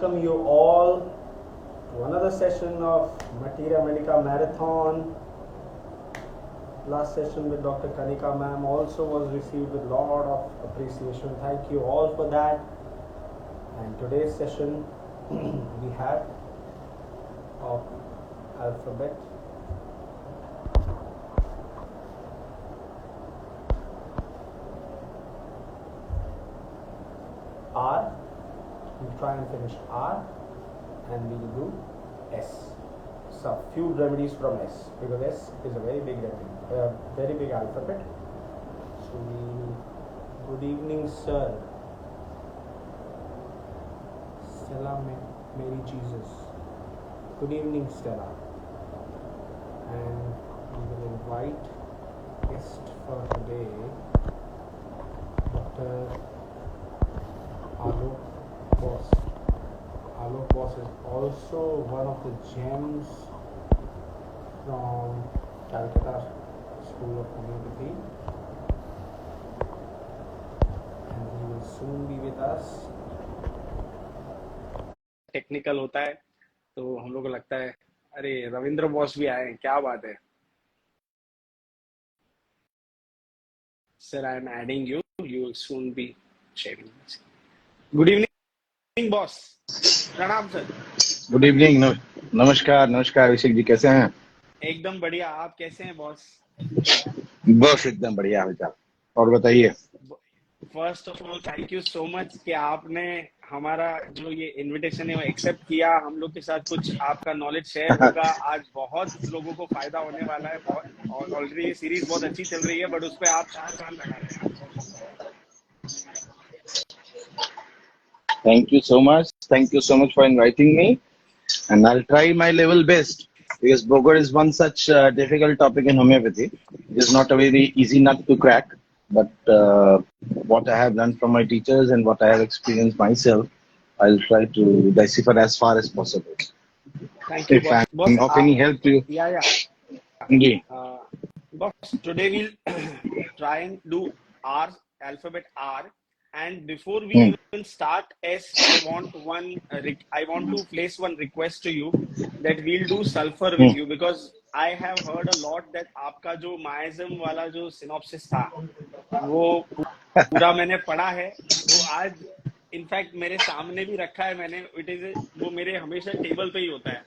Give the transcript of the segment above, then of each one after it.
Welcome you all to another session of Materia Medica Marathon. Last session with Dr. Kanika ma'am also was received with a lot of appreciation. Thank you all for that. And today's session we have of alphabet. R. We'll try and finish R and we'll do S. So few remedies from S because S is a very big remedy, very big alphabet. So good evening, sir. Stella Mary Jesus. Good evening, Stella. And we will invite guest for today, Dr. Alok. Alok Boss is also one of the gems from Calcutta School of Homeopathy, and he will soon be with us. Technical होता है तो हम लोग को लगता है अरे Ravindra boss भी आए, क्या बात है. Sir, I am adding you. You will soon be sharing. Good evening, boss. प्रणाम सर. Good evening. नमस्कार अभिषेक जी, कैसे हैं? एकदम बढ़िया. आप कैसे हैं बॉस? बस एकदम बढ़िया बेटा. और बताइए. First of all thank you so much कि आपने हमारा जो ये इनविटेशन है वो एक्सेप्ट किया. हम लोग के साथ कुछ आपका नॉलेज शेयर होगा. आज बहुत लोगों को फायदा होने वाला है. और ऑलरेडी ये सीरीज बहुत अच्छी चल रही है, बट उस पर आप 4 साल लगा रहे हैं. Thank you so much. Thank you so much for inviting me. And I'll try my level best because Boger is one such difficult topic in homeopathy. It is not a very easy nut to crack. But what I have learned from my teachers and what I have experienced myself, I'll try to decipher as far as possible. Thank you, if boss. I'm of any help to you. Yeah. Indeed. Boss, today we'll try and do R, alphabet R. And before we even start S, I want to place one request to you that we'll do sulfur with you because I have heard a lot that आपका जो माइज्म वाला जो synopsis था वो पूरा मैंने पढ़ा है. वो आज इनफैक्ट मेरे सामने भी रखा है मैंने. वो मेरे हमेशा टेबल पे ही होता है.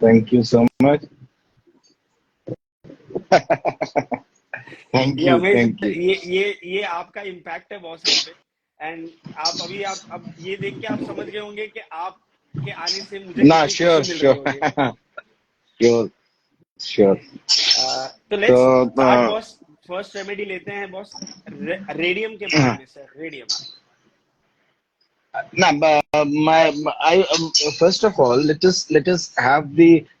Thank you so much. Thank you. ये आपका इम्पैक्ट है बॉस पे. एंड आप अब ये देख के आप समझ गए होंगे कि आप के आने से मुझे ना श्योर. तो let's start boss. First remedy लेते हैं बॉस. रेडियम के बारे में sir. Radium. First of all, let us have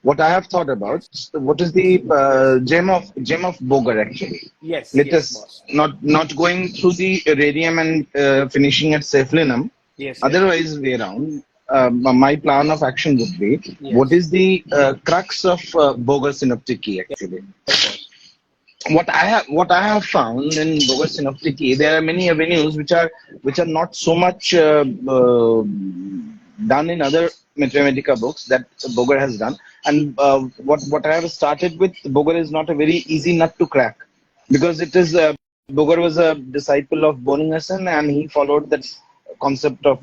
what I have thought about. What is the gem of Boger actually? Yes. Let us boss. not going through the radium and finishing at cephalinum. Yes. Otherwise, way around. My plan of action would be what is the crux of Boger Synoptic key actually. Yes. What I have found in Boger Synoptic key, there are many avenues which are not so much done in other Materia Medica books that Boger has done. And what I have started with, Boger is not a very easy nut to crack because it is Boger was a disciple of Boningerson and he followed that concept of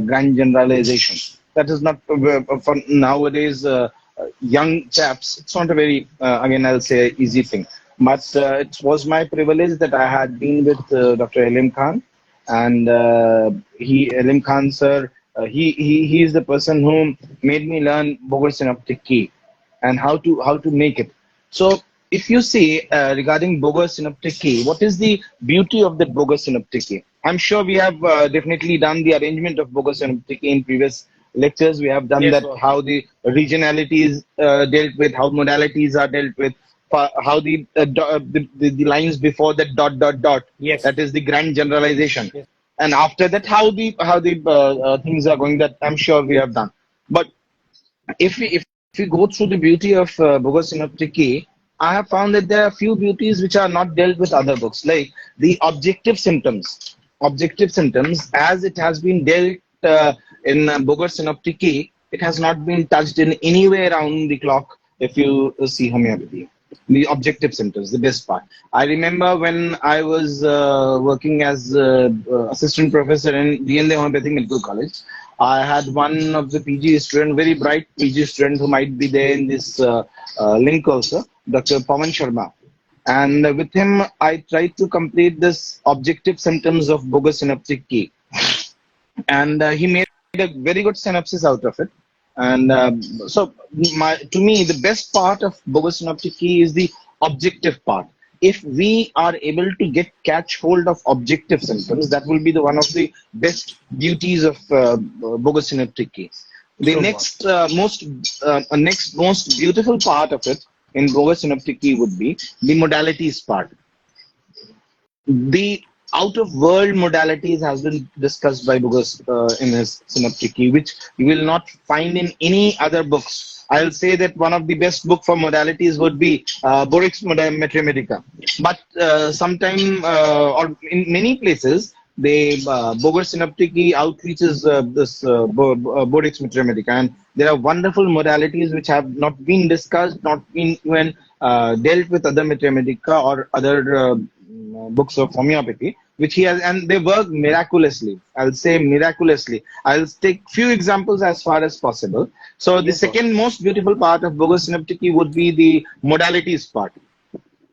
grand generalization. That is not for nowadays young chaps. It's not a very again I'll say easy thing. But it was my privilege that I had been with Dr. Elim Khan, and Elim Khan sir, he is the person who made me learn Boger Synoptic key and how to make it. So if you see regarding Boger Synoptic key, what is the beauty of the Boger Synoptic key? I'm sure we have definitely done the arrangement of Boger Synoptic key in previous lectures. We have done that, how the regionality is dealt with, how modalities are dealt with, how the lines before that dot. Yes. That is the grand generalization. Yes. And after that, how the things are going, that I'm sure we have done. But if we go through the beauty of Boger Synoptic key, I have found that there are few beauties which are not dealt with other books, like the objective symptoms. Objective symptoms, as it has been dealt in Boger Synoptic key, it has not been touched in any way around the clock. If you see homeopathy, the objective symptoms, the best part. I remember when I was working as assistant professor in DND Homeopathic Medical College, I had one of the PG student, very bright PG student who might be there in this link also, Dr. Pawan Sharma. And with him, I tried to complete this objective symptoms of Boger Synoptic key. And he made a very good synopsis out of it. And to me, the best part of Boger Synoptic key is the objective part. If we are able to catch hold of objective symptoms, that will be the one of the best beauties of Boger Synoptic key. The next most beautiful part of it in Boger Synoptic key would be the modalities part. The out-of-world modalities has been discussed by Boger in his Synoptic key, which you will not find in any other books. I'll say that one of the best book for modalities would be Borik's Materia Medica. But sometime or in many places, Boger Synoptic key outreaches this Borik's Materia Medica, and there are wonderful modalities which have not been discussed, not been even dealt with other Materia Medica or other books of homeopathy, which he has, and they work miraculously. I'll say miraculously. I'll take few examples as far as possible. So the second most beautiful part of Boger Synoptic key would be the modalities part.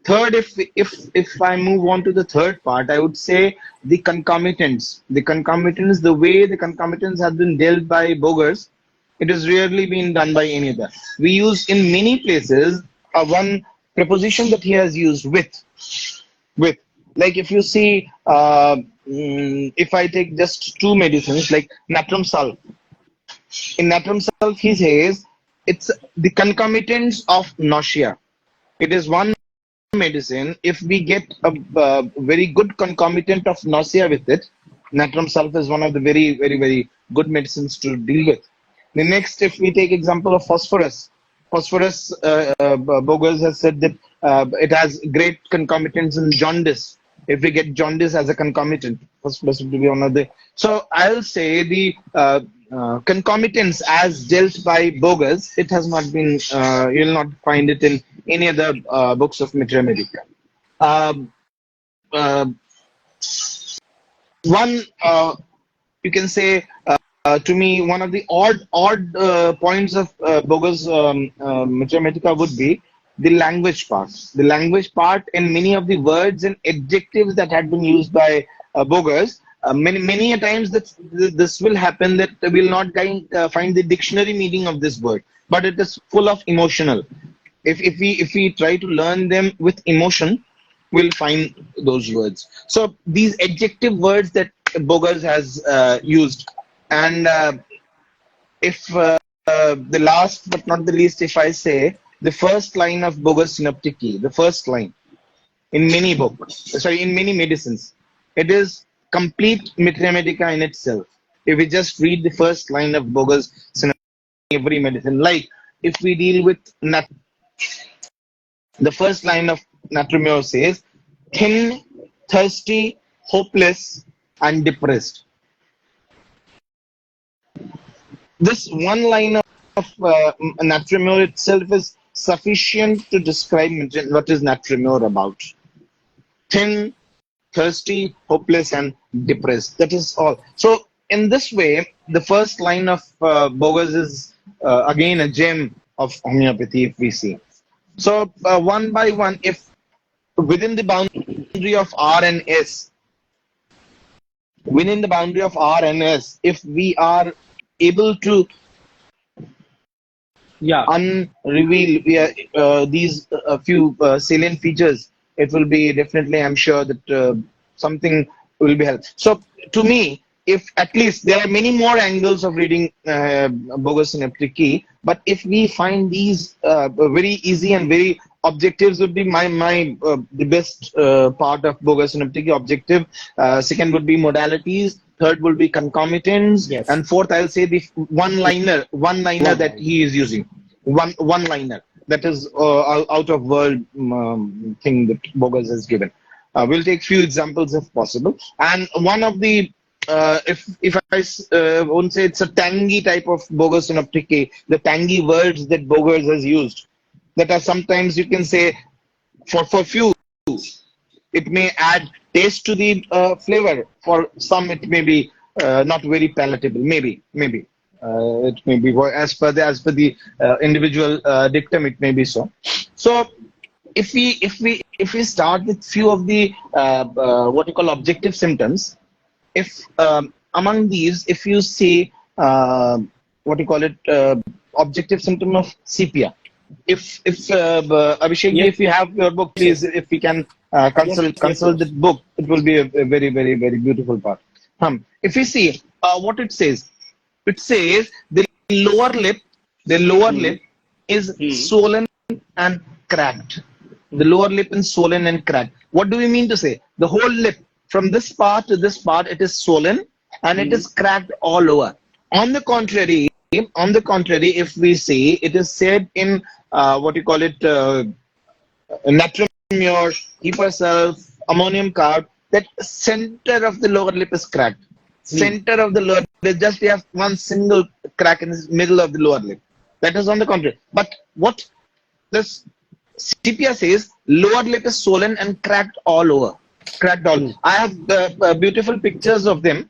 Third, if I move on to the third part, I would say the concomitants. The concomitants, the way the concomitants have been dealt by Bogers, it has rarely been done by any other. We use in many places one preposition that he has used with. Like if you see, if I take just two medicines like natrum sulph. In natrum sulph, he says it's the concomitants of nausea. It is one medicine. If we get a very good concomitant of nausea with it, natrum sulph is one of the very, very, very good medicines to deal with. The next, if we take example of phosphorus. Phosphorus, Bogers has said that it has great concomitants in jaundice. If we get jaundice as a concomitant, phosphorus will be one of the. So I'll say the concomitants as dealt by Bogers, it has not been. You'll not find it in any other books of Materia Medica. One, you can say. To me, one of the odd points of Boger's Materia Medica would be the language part. The language part and many of the words and adjectives that had been used by Bogers. Many a times this will happen that we will not find the dictionary meaning of this word, but it is full of emotional. If we try to learn them with emotion, we'll find those words. So these adjective words that Bogers has used. And if the last but not the least, if I say the first line of Boger Synoptic key, the first line in many books, in many medicines, it is complete Materia Medica in itself. If we just read the first line of Boger's Synoptic key, every medicine, like if we deal with the first line of Natrumio says, thin, thirsty, hopeless, and depressed. This one line of Natrumure itself is sufficient to describe what is Natrumure about. Thin, thirsty, hopeless, and depressed. That is all. So in this way, the first line of Bogers is again a gem of homeopathy, if we see. So one by one, if within the boundary of R and S, if we are able to unreveal these few salient features, it will be definitely, I'm sure that something will be helped. So to me, if at least there are many more angles of reading Boger Synoptic key, but if we find these very easy and very objectives would be the best part of Boger Synoptic key, objective. Second would be modalities. Third will be concomitants, and fourth I'll say the one-liner that he is using, one-liner that is out of world thing that Bogers has given. We'll take few examples if possible, and one of the if I won't say it's a tangy type of Boger Synoptic, the tangy words that Boger has used, that are sometimes you can say for few it may add taste to the flavor. For some it may be not very palatable. Maybe it may be as per the individual dictum, it may be so. So if we start with few of the what you call objective symptoms, if among these, if you see what you call it objective symptom of sepia, if Abhishek, Yes. if you have your book, please, if we can consult the book, it will be a very beautiful part. If you see what it says the lower lip, is swollen and cracked. The lower lip is swollen and cracked. What do we mean to say? The whole lip, from this part to this part, it is swollen and it is cracked all over. On the contrary, if we see, it is said in what you call it, natrium, hypersulf, ammonium carb, that center of the lower lip is cracked. Center of the lower lip, just you have one single crack in the middle of the lower lip. That is on the contrary. But what this sepia says, lower lip is swollen and cracked all over. I have beautiful pictures of them.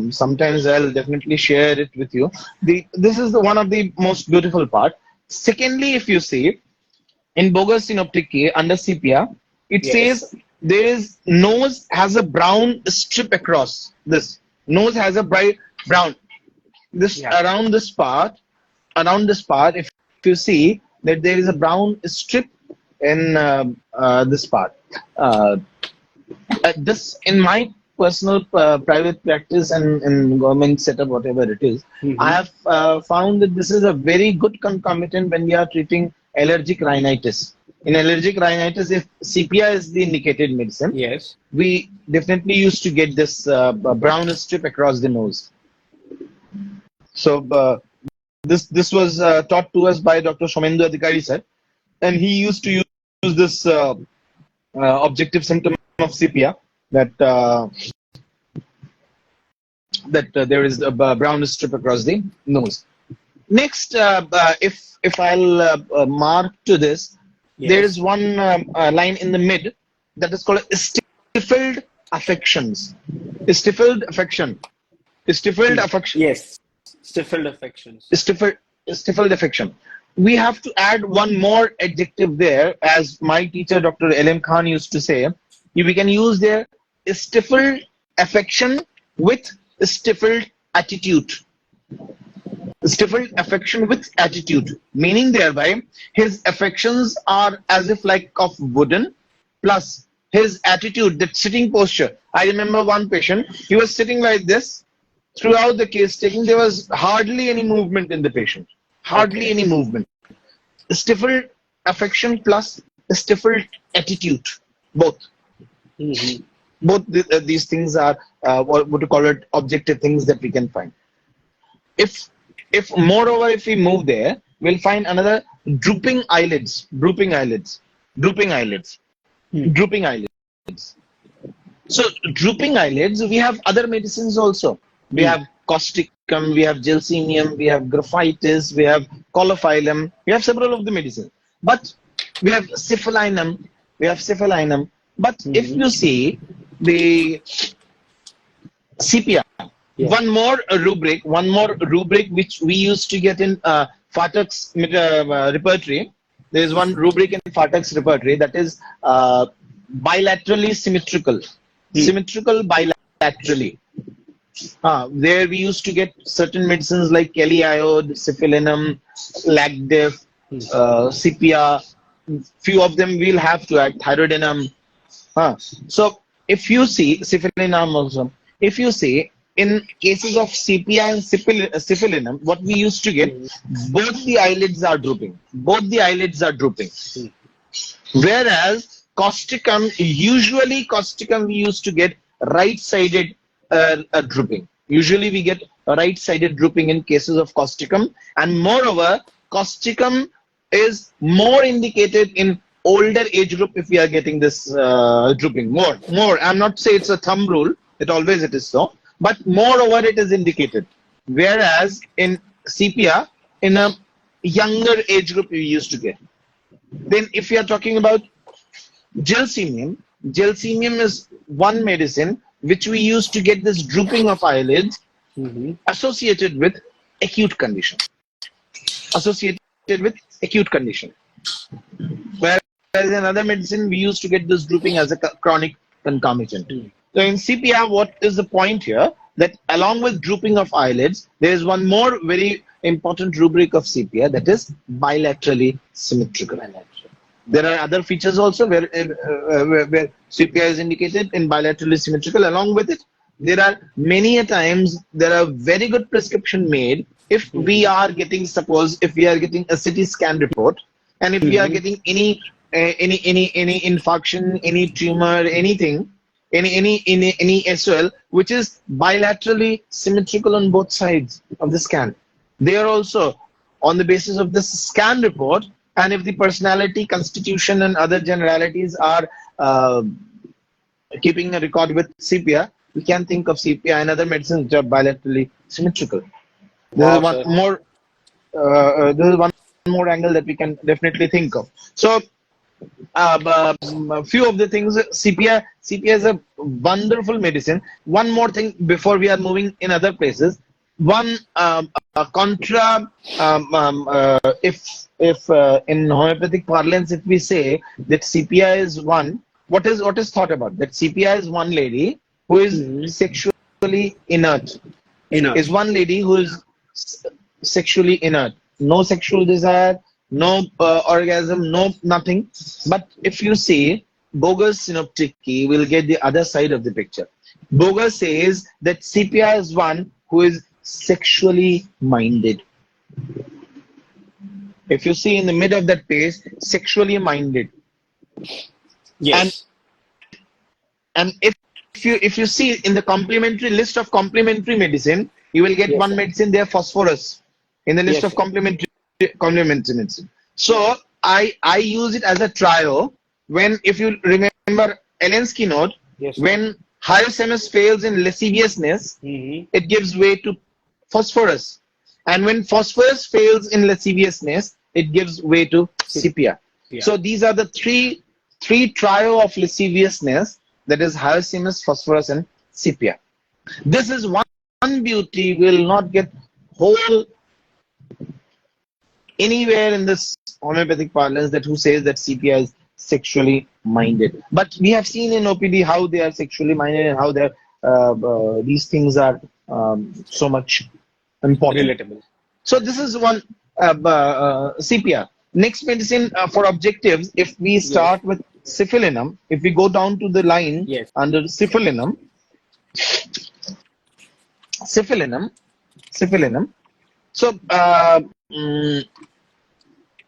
Sometimes I'll definitely share it with you. This is one of the most beautiful part. Secondly, if you see in Boger Synoptic under sepia, it says there is nose has a brown strip across. This nose has a bright brown. Around this part, if you see that there is a brown strip in this part. This in my personal private practice and government setup, whatever it is, I have found that this is a very good concomitant when we are treating allergic rhinitis. In allergic rhinitis, if sepia is the indicated medicine, we definitely used to get this brown strip across the nose. So this was taught to us by Dr. Shomendu Adhikari sir, and he used to use this objective symptom of sepia, that there is a brown strip across the nose. Next, if I'll mark to this, there is one line in the mid that is called stifled affections. Stifled affection. Stifled affection. Yes. Stifled affections. Stifled affection. We have to add one more adjective there, as my teacher Dr. L.M. Khan used to say. We can use there stifled affection with stifled attitude. Stifled affection with attitude, meaning thereby his affections are as if like of wooden, plus his attitude, that sitting posture. I remember one patient, he was sitting like this throughout the case taking. There was hardly any movement in the patient. Hardly any movement. Stifled affection plus stifled attitude. Both. Both these things are what you call it, objective things that we can find. If moreover, if we move there, we'll find another drooping eyelids. So drooping eyelids, we have other medicines also. We have causticum, we have gelsemium, we have graphitis, we have colophyllum, we have several of the medicines. But we have syphilinum, But if you see the sepia, one more rubric which we used to get in Fatak's repertory. There is one rubric in Fatak's repertory, that is bilaterally symmetrical. Symmetrical bilaterally. There we used to get certain medicines like Kelly-iode, syphilinum, lacdef, sepia. Few of them we'll have to add thyroidinum. So if you see syphilinum also, if you see in cases of sepia and syphilinum, what we used to get, both the eyelids are drooping. Whereas causticum, usually we used to get right-sided drooping. Usually we get right-sided drooping in cases of causticum, and moreover, causticum is more indicated in older age group if we are getting this drooping. More. I'm not saying it's a thumb rule. It is so. but moreover it is indicated. Whereas in sepia, in a younger age group, we used to get. Then if we are talking about gelsemium, gelsemium is one medicine which we used to get this drooping of eyelids associated with acute condition. Associated with acute condition. Whereas in another medicine, we used to get this drooping as a chronic concomitant. So in sepia, what is the point here? That along with drooping of eyelids, there is one more very important rubric of sepia, that is bilaterally symmetrical. There are other features also where sepia is indicated in bilaterally symmetrical. Along with it, there are many a times there are very good prescription made if we are getting, suppose if we are getting a CT scan report, and if we are getting any infarction, any tumor, anything, any SOL which is bilaterally symmetrical on both sides of the scan. They are also on the basis of this scan report, and if the personality, constitution, and other generalities are keeping a record with sepia, we can think of sepia and other medicines which are bilaterally symmetrical. This is one more angle that we can definitely think of. So, a few of the things, sepia is a wonderful medicine. One more thing before we are moving in other places. One contra, if in homeopathic parlance, if we say that sepia is one, what is thought about? That sepia is one lady who is sexually inert. Is one lady who is sexually inert, no sexual desire, no orgasm, no nothing. But if you see Boger's Synoptic key, we'll get the other side of the picture. Boger says that sepia is one who is sexually minded. If you see in the mid of that page, sexually minded. Yes. And if you see in the complementary list of complementary medicine, you will get one medicine there, phosphorus, in the list of complementary medicine. So I use it as a trio when, if you remember Ellen's keynote, when hyosemus fails in lasciviousness, it gives way to phosphorus, and when phosphorus fails in lasciviousness, it gives way to sepia. So these are the three trio of lasciviousness, that is hyosemus, phosphorus, and sepia. This is one beauty will not get whole anywhere in this homeopathic parlance, that who says that sepia is sexually minded. But we have seen in OPD how they are sexually minded and how these things are so much important. Relatable. So this is one sepia. Next medicine for objectives, if we start with syphilinum, if we go down to the line under syphilinum. So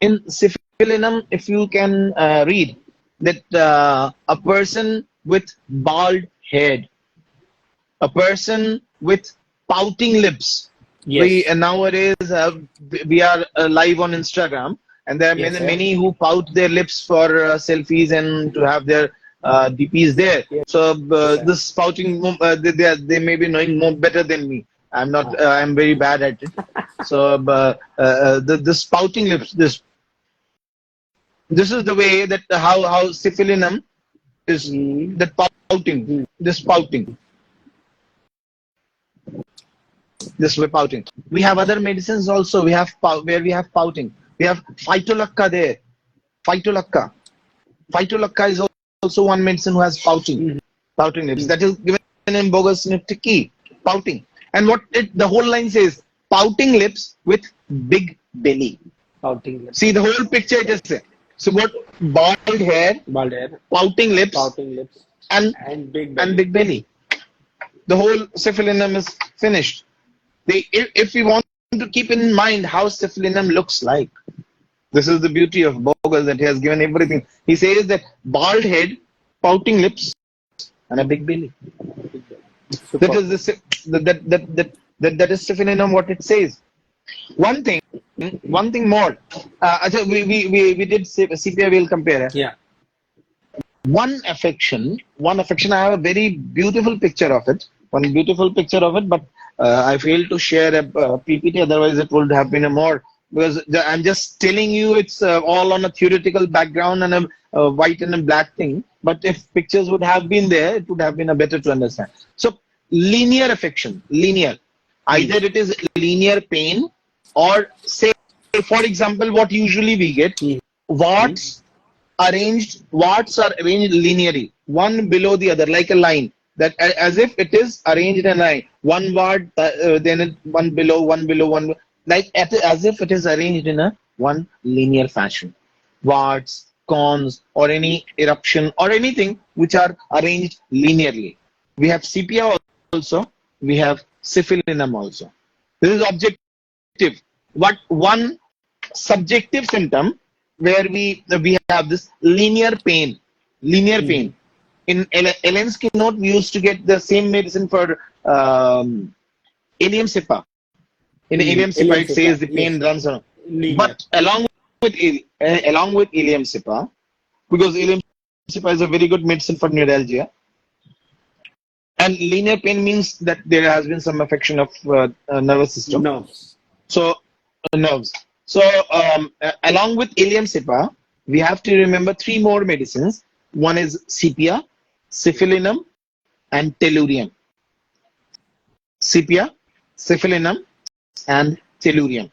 in syphilinum, if you can read that a person with bald head, a person with pouting lips. Nowadays we are live on Instagram, and there are many who pout their lips for selfies and to have their DPs there. So this pouting, they may be knowing more better than me. I'm not. I'm very bad at it. So this pouting lips, this is the way that how syphilinum is, that pouting, this pouting. This way pouting. We have other medicines also. We have where we have pouting. We have phytolacca there. Phytolacca is also one medicine who has pouting lips. That is given in Boger's Synoptic key. Pouting. And what the whole line says, pouting lips with big belly. Pouting lips. See the whole picture it is there. So what? Bald hair, pouting lips, and big belly. The whole syphilinum is finished. If we want to keep in mind how syphilinum looks like, this is the beauty of Boger, that he has given everything. He says that bald head, pouting lips, and a big belly. That is that is syphilinum, what it says. One thing more. We did sepia. We'll compare. One affection. I have a very beautiful picture of it. one beautiful picture of it, but I failed to share a PPT. Otherwise, it would have been a more, because I'm just telling you it's all on a theoretical background and a white and a black thing. But if pictures would have been there, it would have been a better to understand. So linear affection, linear. Either it is linear pain, or say, for example, what usually we get, warts are arranged linearly, one below the other, like a line, that as if it is arranged in a line, one wart, then one below, one, like as if it is arranged in a one linear fashion. Warts, corns, or any eruption or anything which are arranged linearly. We have sepia also, we have syphilinum also. This is objective. What one subjective symptom where we have this linear pain. In Ellen's keynote, we used to get the same medicine for ileum cepa. In ileum cepa, it says the pain runs on. But along with ileum cepa, because ileum cepa is a very good medicine for neuralgia, and linear pain means that there has been some affection of nervous system. Nerves. So nerves. So along with ileum cepa, we have to remember three more medicines. One is sepia, syphilinum, and tellurium. Sepia, syphilinum, and tellurium.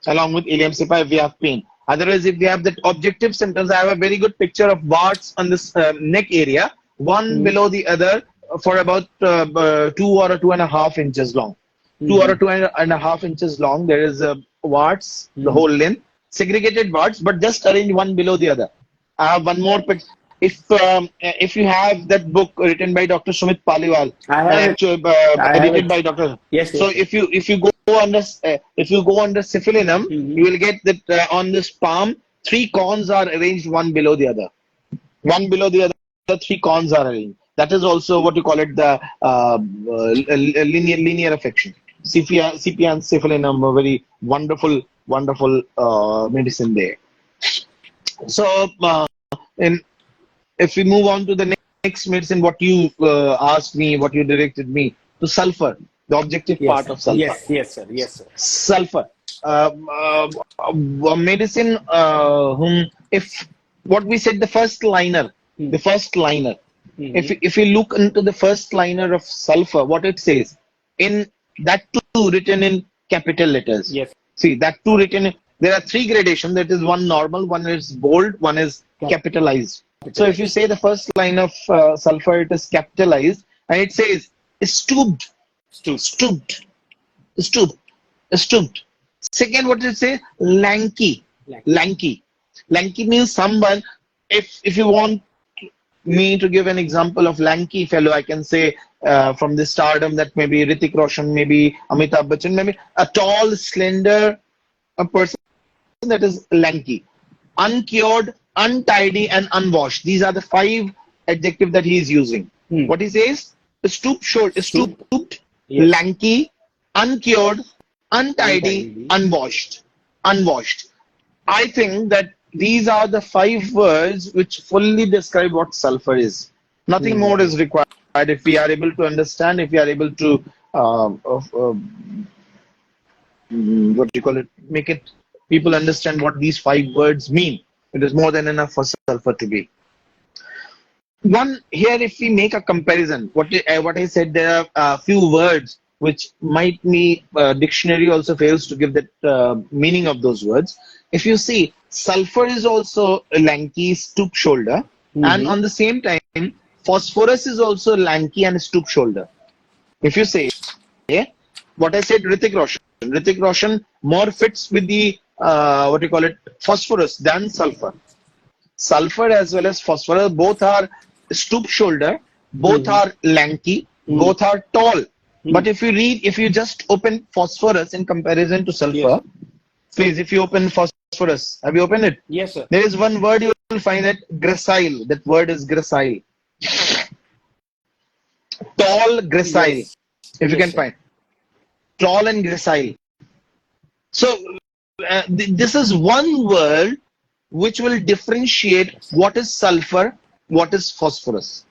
Along with ileum cepa, if we have pain. Otherwise, if we have the objective symptoms, I have a very good picture of warts on this neck area, one below the other, for about 2 or 2.5 inches long. 2 or 2.5 inches long. There is warts, the whole length, segregated warts, but just arranged one below the other. I have one more picture. If you have that book written by Dr. Sumit Paliwal, edited by Dr. Yes. So if you go under syphilinum, you will get that on this palm, 3 corns are arranged one below the other. One below the other, 3 corns are arranged. That is also what you call it, the linear affection. Sepia and syphilinum, a very wonderful medicine there. So if we move on to the next medicine, what you asked me, what you directed me to, sulfur, the objective part of sulfur. Yes, sir. Sulfur, a medicine if what we said, the first liner. If you look into the first liner of sulfur, what it says, in that too written in capital letters. Yes. See, that too written. There are 3 gradations. That is one normal, one is bold, one is capitalized. So if you say the first line of sulfur, it is capitalized, and it says stooped. Second, what does it say? Lanky. Lanky means someone. If you want me to give an example of lanky fellow, I can say from the stardom that maybe Hrithik Roshan, maybe Amitabh Bachchan, maybe a tall, slender person that is lanky. Uncured, untidy, and unwashed. These are the 5 adjectives that he is using. What he says? Stooped, lanky, uncured, untidy, unwashed. I think that these are the 5 words which fully describe what sulfur is. Nothing more is required. If we are able to understand, if we are able to make it people understand what these 5 words mean, it is more than enough for sulfur to be. One here, if we make a comparison, what I said, there are a few words which might be dictionary also fails to give that meaning of those words. If you see, sulfur is also a lanky, stoop shoulder, and on the same time, phosphorus is also lanky and stoop shoulder. If you say, what I said, Hrithik Roshan more fits with the phosphorus than sulfur. Sulfur as well as phosphorus, both are stoop shoulder, both are lanky, both are tall. But if you just open phosphorus in comparison to sulfur, please, if you open phosphorus, have you opened it? Yes, sir. There is one word you will find, that gracile. That word is gracile. Tall, gracile. If you can find. Tall and gracile. So, this is one word which will differentiate what is sulfur, what is phosphorus.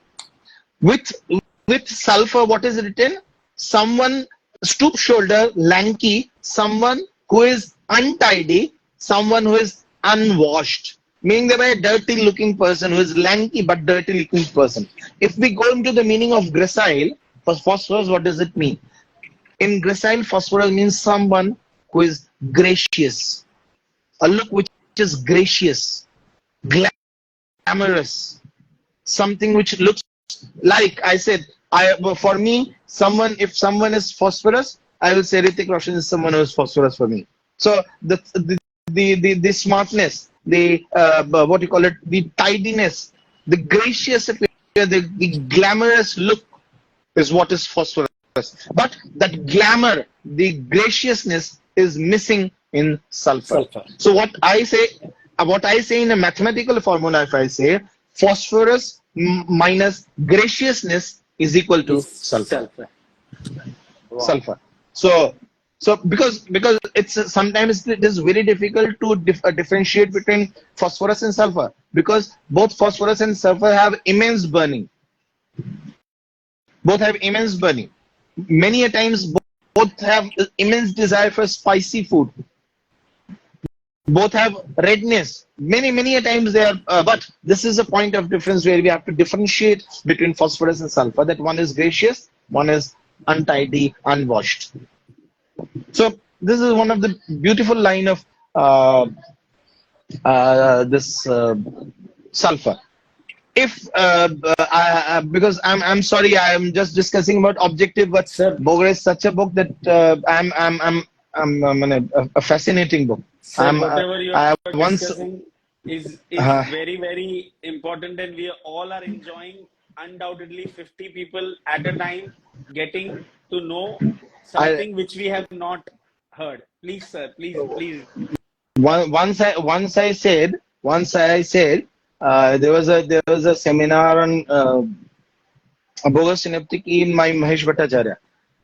With sulfur, what is written? someone stoop shoulder, lanky, someone who is untidy, someone who is unwashed. Meaning that by a dirty looking person who is lanky but dirty looking person. If we go into the meaning of gracile, for phosphorus, what does it mean? In gracile, phosphorus means someone who is gracious. A look which is gracious, glamorous, something which looks like I said. For me, if someone is phosphorus, I will say Hrithik Roshan is someone who is phosphorus for me. So the smartness, the what you call it, the tidiness, the gracious appearance, the glamorous look is what is phosphorus. But that glamour, the graciousness is missing in sulfur. So what I say in a mathematical formula, if I say phosphorus minus graciousness is equal to sulfur. Wow. Sulfur. So because it's sometimes it is very difficult to differentiate between phosphorus and sulfur, because both phosphorus and sulfur have immense burning. Both have immense burning. Many a times both have immense desire for spicy food. Both have redness. Many a times they are, but this is a point of difference where we have to differentiate between phosphorus and sulfur. That one is gracious, one is untidy, unwashed. So this is one of the beautiful line of this sulfur. If because I'm sorry, I'm just discussing about objective, but Sir. Boger is such a book that I'm a fascinating book. So whatever you are once discussing is very, very important, and we all are enjoying undoubtedly 50 people at a time getting to know something which we have not heard. Please, sir, please. Once I said there was a seminar on Boger Synoptic in my Mahesh Bhattacharya.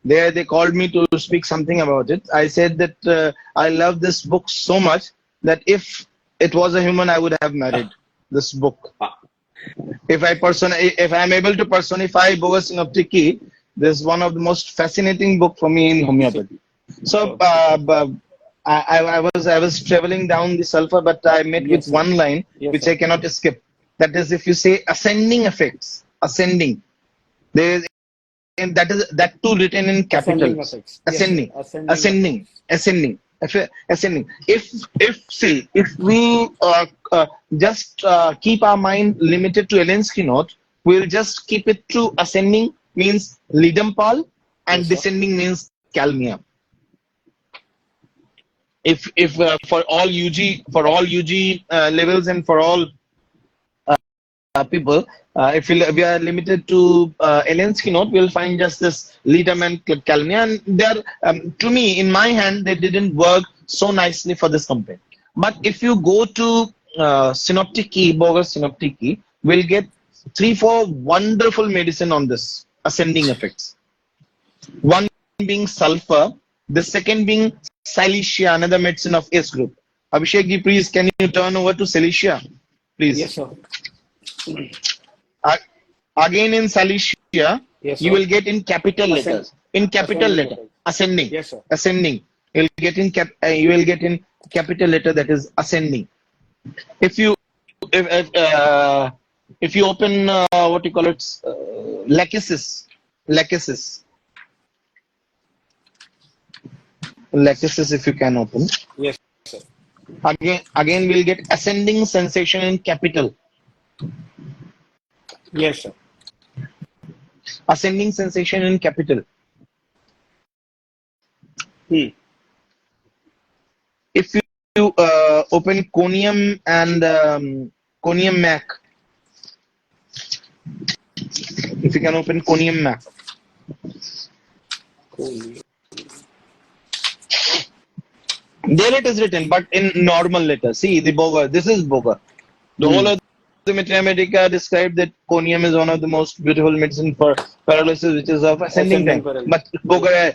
There they called me to speak something about it. I said that I love this book so much that if it was a human, I would have married this book. If I am able to personify Boger Synoptic, this is one of the most fascinating book for me in homeopathy. So I was traveling down the sulfur, but I met with one line which I cannot skip. That is, if you say ascending effects, ascending, there is, and that too written in capitals. Ascending. If we just keep our mind limited to Helensky note, we'll just keep it to ascending means Lidenpal and descending means Kalmia. If for all UG levels and for all people, if we are limited to Helensky note, we'll find just this Lidam and Kalmia, and they're to me, in my hand, they didn't work so nicely for this complaint. But if you go to Synoptic key, Boger Synoptic key, we'll get 3-4 wonderful medicine on this ascending effects. One being sulfur, the second being Silesia, another medicine of S group. Abhishek ji, please, can you turn over to Silesia, please? Yes, sir. Again in Silesia, you will get in capital letters. In capital letter, ascending. Yes, sir. Ascending. You will get in capital letter, that is ascending. If you open what you call it, lachesis, if you can open. Yes, sir. Again we'll get ascending sensation in capital. Yes, sir. Ascending sensation in capital. If you open conium and conium mac, if you can open conium mac. There it is written, but in normal letters. See the Boger. This is Boger. The whole of the Materia Medica described that conium is one of the most beautiful medicine for paralysis, which is of ascending time. But Boger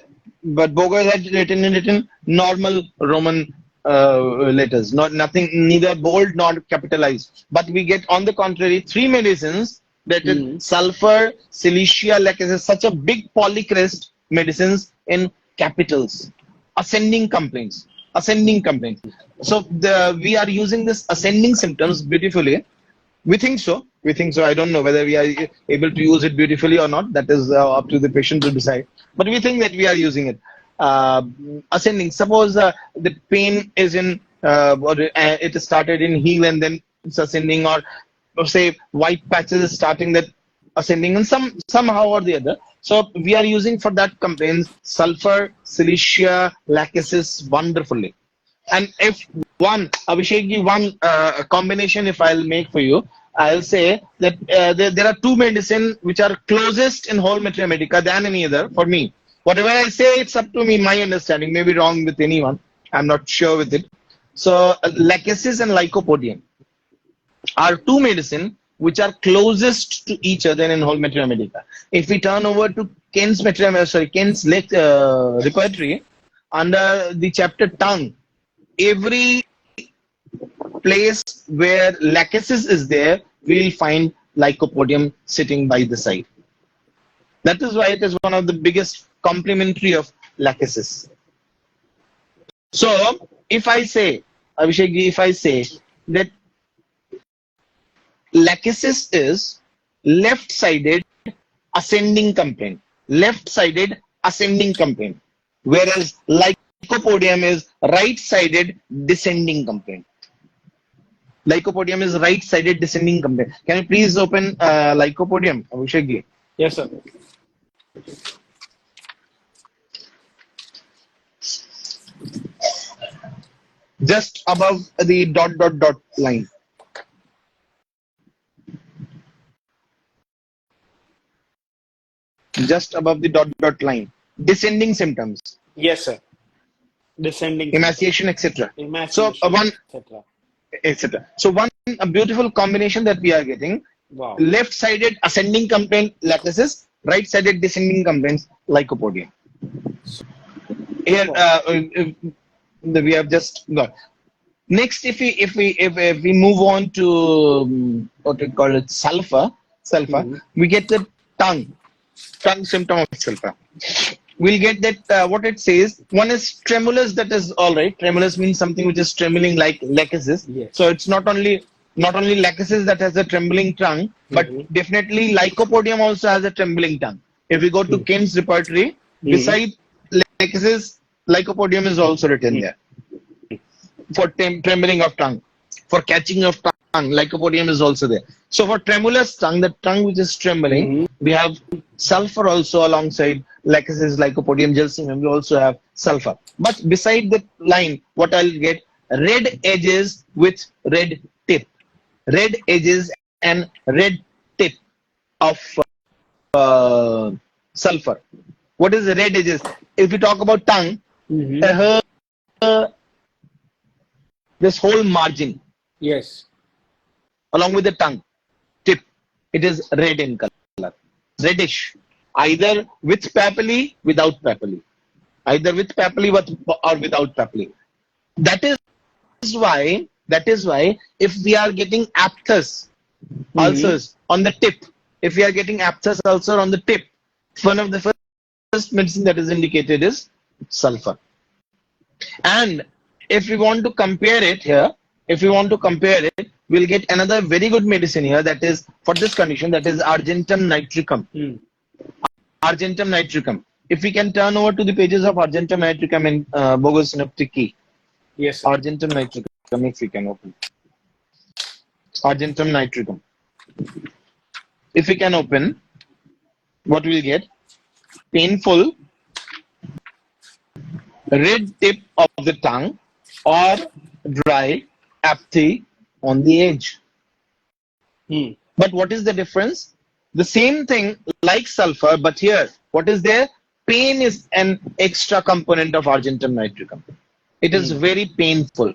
had written normal Roman letters, nothing, neither bold nor capitalized. But we get, on the contrary, 3 medicines that is sulfur, silesia, like is such a big polycrest medicines in capitals. Ascending complaints. Ascending complaints. So we are using this ascending symptoms beautifully. We think so. We think so. I don't know whether we are able to use it beautifully or not. That is up to the patient to decide. But we think that we are using it. Ascending. Suppose the pain is in, it started in heel and then it's ascending, or say white patches is starting that ascending, and somehow or the other. So we are using for that complaints sulfur, silicia, lachesis wonderfully. And if Abhishek, one combination, if I'll make for you, I'll say that there are two medicine which are closest in whole Materia Medica than any other for me. Whatever I say, it's up to me, my understanding. May be wrong with anyone. I'm not sure with it. So, lachesis and lycopodium are two medicine which are closest to each other in whole Materia Medica. If we turn over to Ken's repertory under the chapter tongue, every place where lachesis is there, we will find lycopodium sitting by the side. That is why it is one of the biggest complementary of lachesis. So, if I say, Abhishek, if I say that lachesis is left-sided ascending complaint, left-sided ascending complaint, whereas lycopodium is right-sided descending complaint. Lycopodium is right-sided descending complaint. Can you please open lycopodium, Abhishek? Yes, sir. Just above the ... line. Just above the ... line. Descending symptoms. Yes, sir. Descending. Emaciation, etc. Emaciation, So one, etc. etc. So one a beautiful combination that we are getting. Wow. Left-sided ascending complaint lachesis, right-sided descending complaints lycopodium. Here we have just got. Next, if we move on to what we call it sulfur, we get the tongue symptom of sulfur. We'll get that what it says. One is tremulous. That is all right. Tremulous means something which is trembling like lachesis. Yes. So it's not only lachesis that has a trembling tongue, but definitely lycopodium also has a trembling tongue. If we go to Ken's repertory, beside lachesis, lycopodium is also written there for trembling of tongue, for catching of tongue. Lycopodium is also there. So for tremulous tongue, the tongue which is trembling, we have sulfur also alongside lachesis, lycopodium, gelsemium. We also have sulfur. But beside the line, what I'll get, red edges with red tip. Red edges and red tip of sulfur. What is the red edges? If we talk about tongue, this whole margin, Yes. along with the tongue tip, it is red in color, reddish, either with papillae, without papillae, either with papillae or without papillae. That is why if we are getting aphthous ulcers on the tip, if we are getting aphthous ulcer on the tip, one of the first medicine that is indicated is sulfur. And if we want to compare it here, we'll get another very good medicine here that is for this condition, that is Argentum nitricum. Argentum nitricum. If we can turn over to the pages of Argentum nitricum in Boger Synoptic key. Yes, sir. Argentum nitricum, if we can open. Argentum nitricum. If we can open, what we'll get? Painful red tip of the tongue or dry apathy on the edge. But what is the difference? The same thing like sulfur, but here, what is there? Pain is an extra component of Argentum nitricum. It is very painful.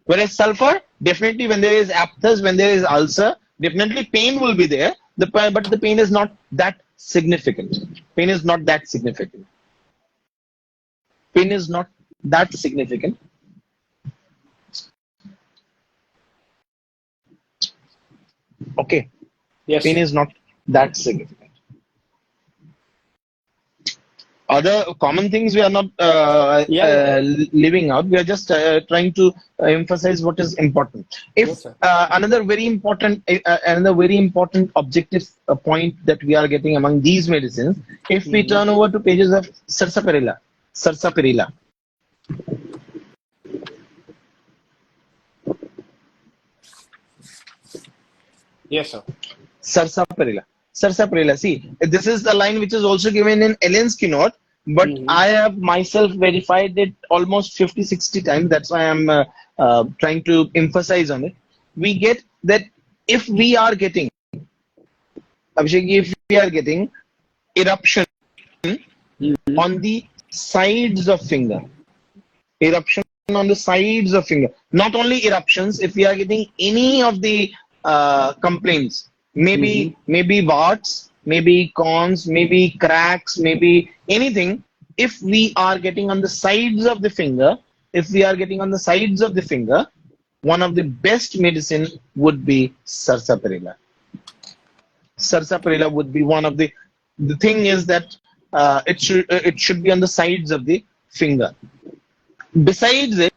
Whereas sulfur, definitely when there is aphthous, when there is ulcer, definitely pain will be there, but the pain is not that significant. Pain is not that significant. Pain is not that significant. Okay. Yes. Pain is not that significant. Other common things we are not Yeah. leaving out. We are just trying to emphasize what is important. If Yes, sir. another very important objective point that we are getting among these medicines, if we Hmm. turn over to pages of sarsaparilla, Yes, sir. sarsaparilla, sarsaparilla. See, this is the line which is also given in Ellen's note, but Hmm. I have myself verified it almost 50, 60 times. That's why I'm trying to emphasize on it. We get that if we are getting, Abhishek, if we are getting eruption on the sides of finger, eruption on the sides of finger, not only eruptions, if we are getting any of the complaints, Hmm. maybe warts, maybe corns, maybe cracks, maybe anything, if we are getting on the sides of the finger, if we are getting on the sides of the finger, one of the best medicine would be sarsaparilla. Sarsaparilla would be one of the thing is that it should be on the sides of the finger. Besides it,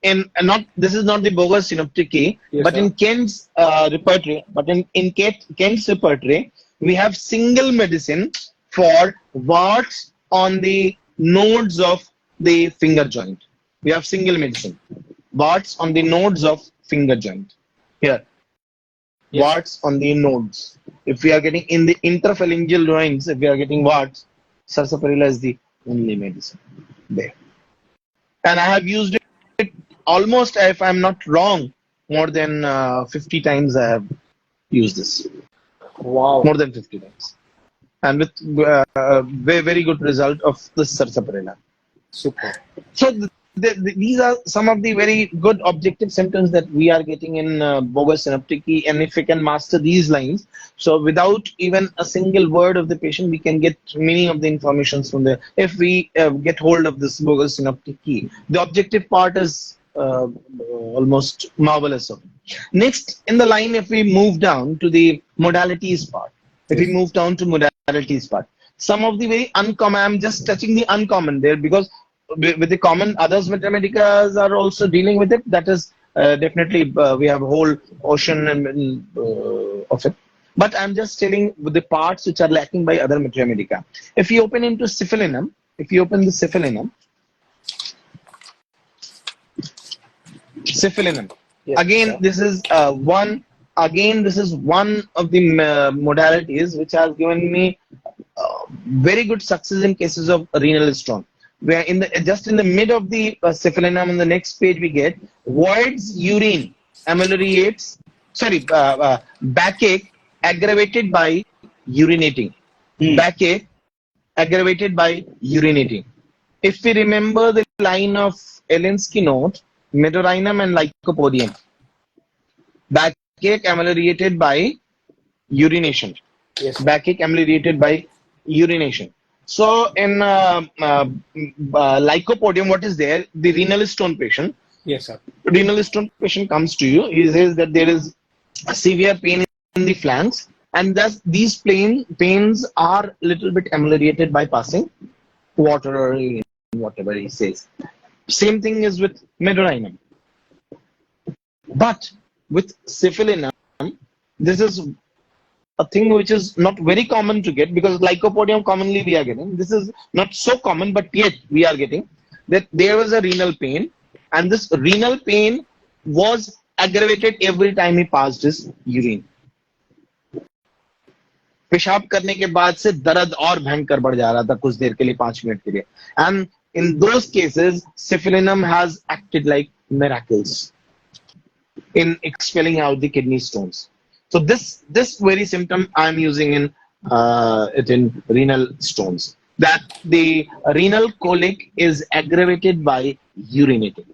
in not this is not the Boger synoptic key, Yes, but sir. in Kent's repertory, Kent's repertory, we have single medicine for warts on the nodes of the finger joint. We have single medicine, warts on the nodes of finger joint. Here, Yes, sir. warts on the nodes. If we are getting in the interphalangeal joints, if we are getting warts, sarsaparilla is the only medicine there. And I have used it almost, if I'm not wrong, more than 50 times I have used this. Wow. More than 50 times. And with very, very good result of this sarsaparilla. Super. So these are some of the very good objective symptoms that we are getting in bogus synoptic key, and if we can master these lines, so without even a single word of the patient, we can get many of the informations from there. If we get hold of this bogus synoptic key, the objective part is almost marvelous of it. Next in the line, if we move down to the modalities part, if we Yes. move down to modalities part, some of the very uncommon, I'm just touching the uncommon there because with the common others mathematicas are also dealing with it. That is definitely we have a whole ocean of it. But I'm just telling with the parts which are lacking by other mathematica. If you open into syphilinum, if you open the syphilinum, Yes, again sir. this is one. Again, this is one of the modalities which has given me very good success in cases of renal stone. Where in the just in the mid of the syphilinum, on the next page we get voids urine ameliorates. Sorry, backache aggravated by urinating. Hmm. Backache aggravated by urinating. If we remember the line of Elinsky note, medorinum and lycopodium, backache ameliorated by urination. Yes, sir. Backache ameliorated by urination. So in lycopodium, what is there? The renal stone patient. Yes, sir. Renal stone patient comes to you. He says that there is a severe pain in the flanks, and thus these pains are little bit ameliorated by passing water or urine, whatever he says. Same thing is with medorinum. But with syphilinum, this is a thing which is not very common to get because lycopodium commonly we are getting. This is not so common, but yet we are getting that there was a renal pain, and this renal pain was aggravated every time he passed his urine. पेशाब करने के बाद से दर्द और भयंकर बढ़ जा रहा था कुछ देर के लिए 5 मिनट के लिए and in those cases syphilinum has acted like miracles in expelling out the kidney stones. So this very symptom I'm using in it in renal stones, that the renal colic is aggravated by urinating.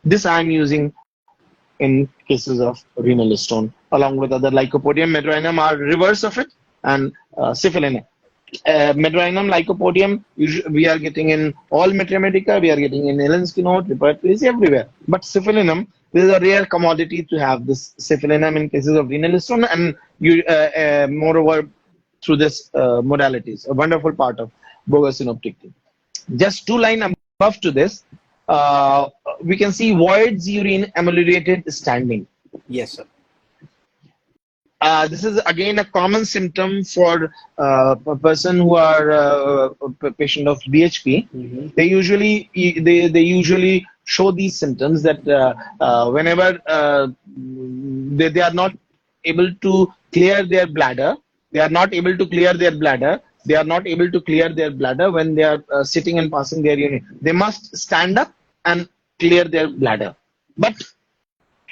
This I'm using in cases of renal stone, along with other lycopodium, medorinum are reverse of it, and syphilinum. Medorinum, lycopodium, we are getting in all Mathematica, we are getting in Helensky note, repertories everywhere. But syphilinum, this is a rare commodity to have this syphilinum in cases of renal stone, and you, moreover, through this modalities, a wonderful part of Boger synoptic. Just two line above to this, we can see voids urine ameliorated standing. Yes, sir. This is again a common symptom for a person who are a patient of BHP. Mm-hmm. They usually show these symptoms that whenever they are not able to clear their bladder, they are not able to clear their bladder. They are not able to clear their bladder when they are sitting and passing their urine. They must stand up and clear their bladder. But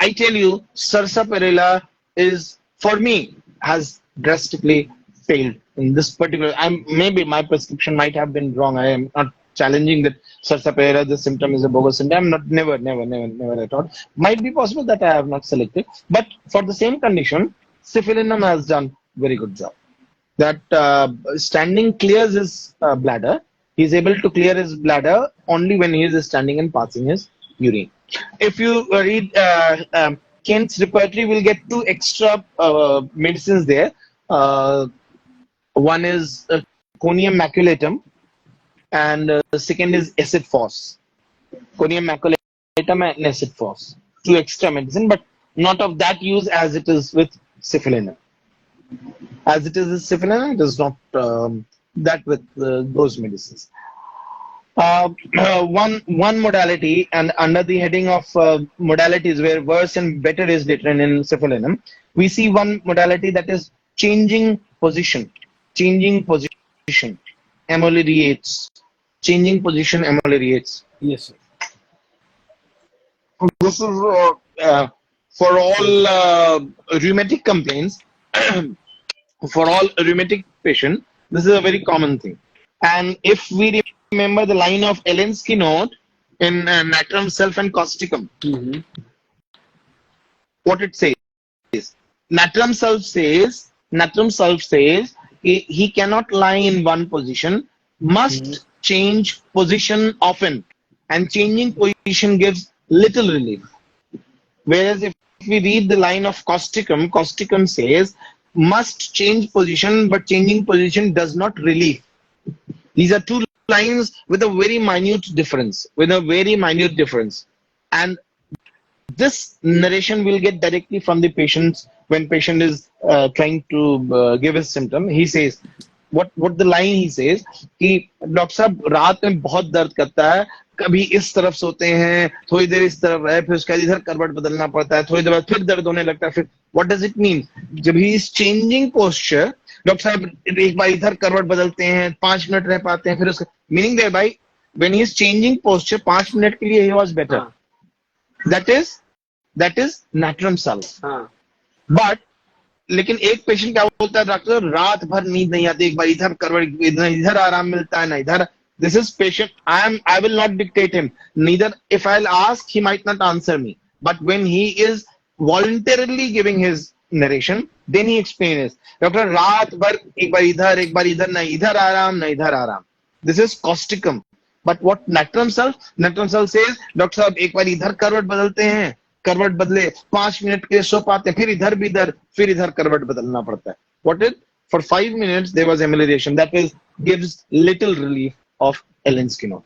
I tell you, sarsaparilla is, for me, has drastically failed in this particular. Maybe my prescription might have been wrong. I am not challenging that sarsaparilla, the symptom is a bogus symptom. I'm not, never at all. Might be possible that I have not selected. But for the same condition, syphilinum has done very good job. That standing clears his bladder. He's able to clear his bladder only when he is standing and passing his urine. If you read Kent's repertory, we'll get two extra medicines there. One is conium maculatum, and the second is acid phos. Conium maculatum and acid phos. Two extra medicine, but not of that use as it is with syphilinum. As it is with syphilinum, it is not that with those medicines. One modality, and under the heading of modalities where worse and better is written in syphilinum, we see one modality that is changing position. Changing position ameliorates. Changing position ameliorates. Yes, sir. This is for all rheumatic complaints. For all rheumatic patients, this is a very common thing. And if we remember the line of Ellen's keynote in Natrum Self and Causticum, Mm-hmm. what it says, Natrum Self says he cannot lie in one position, must change position often, and changing position gives little relief. Whereas if we read the line of Causticum says must change position, but changing position does not relieve. These are two lines with a very minute difference, and this narration will get directly from the patient when patient is trying to give his symptom. He says, what the line he says कि doctor साहब रात में बहुत दर्द करता है, कभी इस तरफ सोते हैं, थोड़ी देर इस तरफ है, फिर उसके बाद इधर करवट बदलना पड़ता है, थोड़ी देर बाद फिर दर्द होने लगता है. फिर what does it mean? जब he is changing posture, doctor साहब एक बार इधर करवट बदलते हैं, 5 मिनट रह पाते हैं, फिर उसका meaning thereby when he is changing posture 5 minute के लिए he was better. That is Natrum Self. But लेकिन एक पेशेंट क्या बोलता है, डॉक्टर रात भर नींद नहीं आती, एक बार इधर करवट, इधर आराम मिलता है ना इधर. This is patient. I will not dictate him. Neither if I'll ask, he might not answer me. But when he is voluntarily giving his narration, then he explains. Doctor रात भर एक बार इधर ना इधर आराम. This is causticum. But what Natrum Self says, doctor साहब एक बार इधर करवट बदलते हैं, करवट बदले 5 मिनट के लिए सो पाते हैं, फिर इधर करवट बदलना पड़ता है. What is for 5 minutes there was amelioration. That is gives little relief of Ellen's keynote.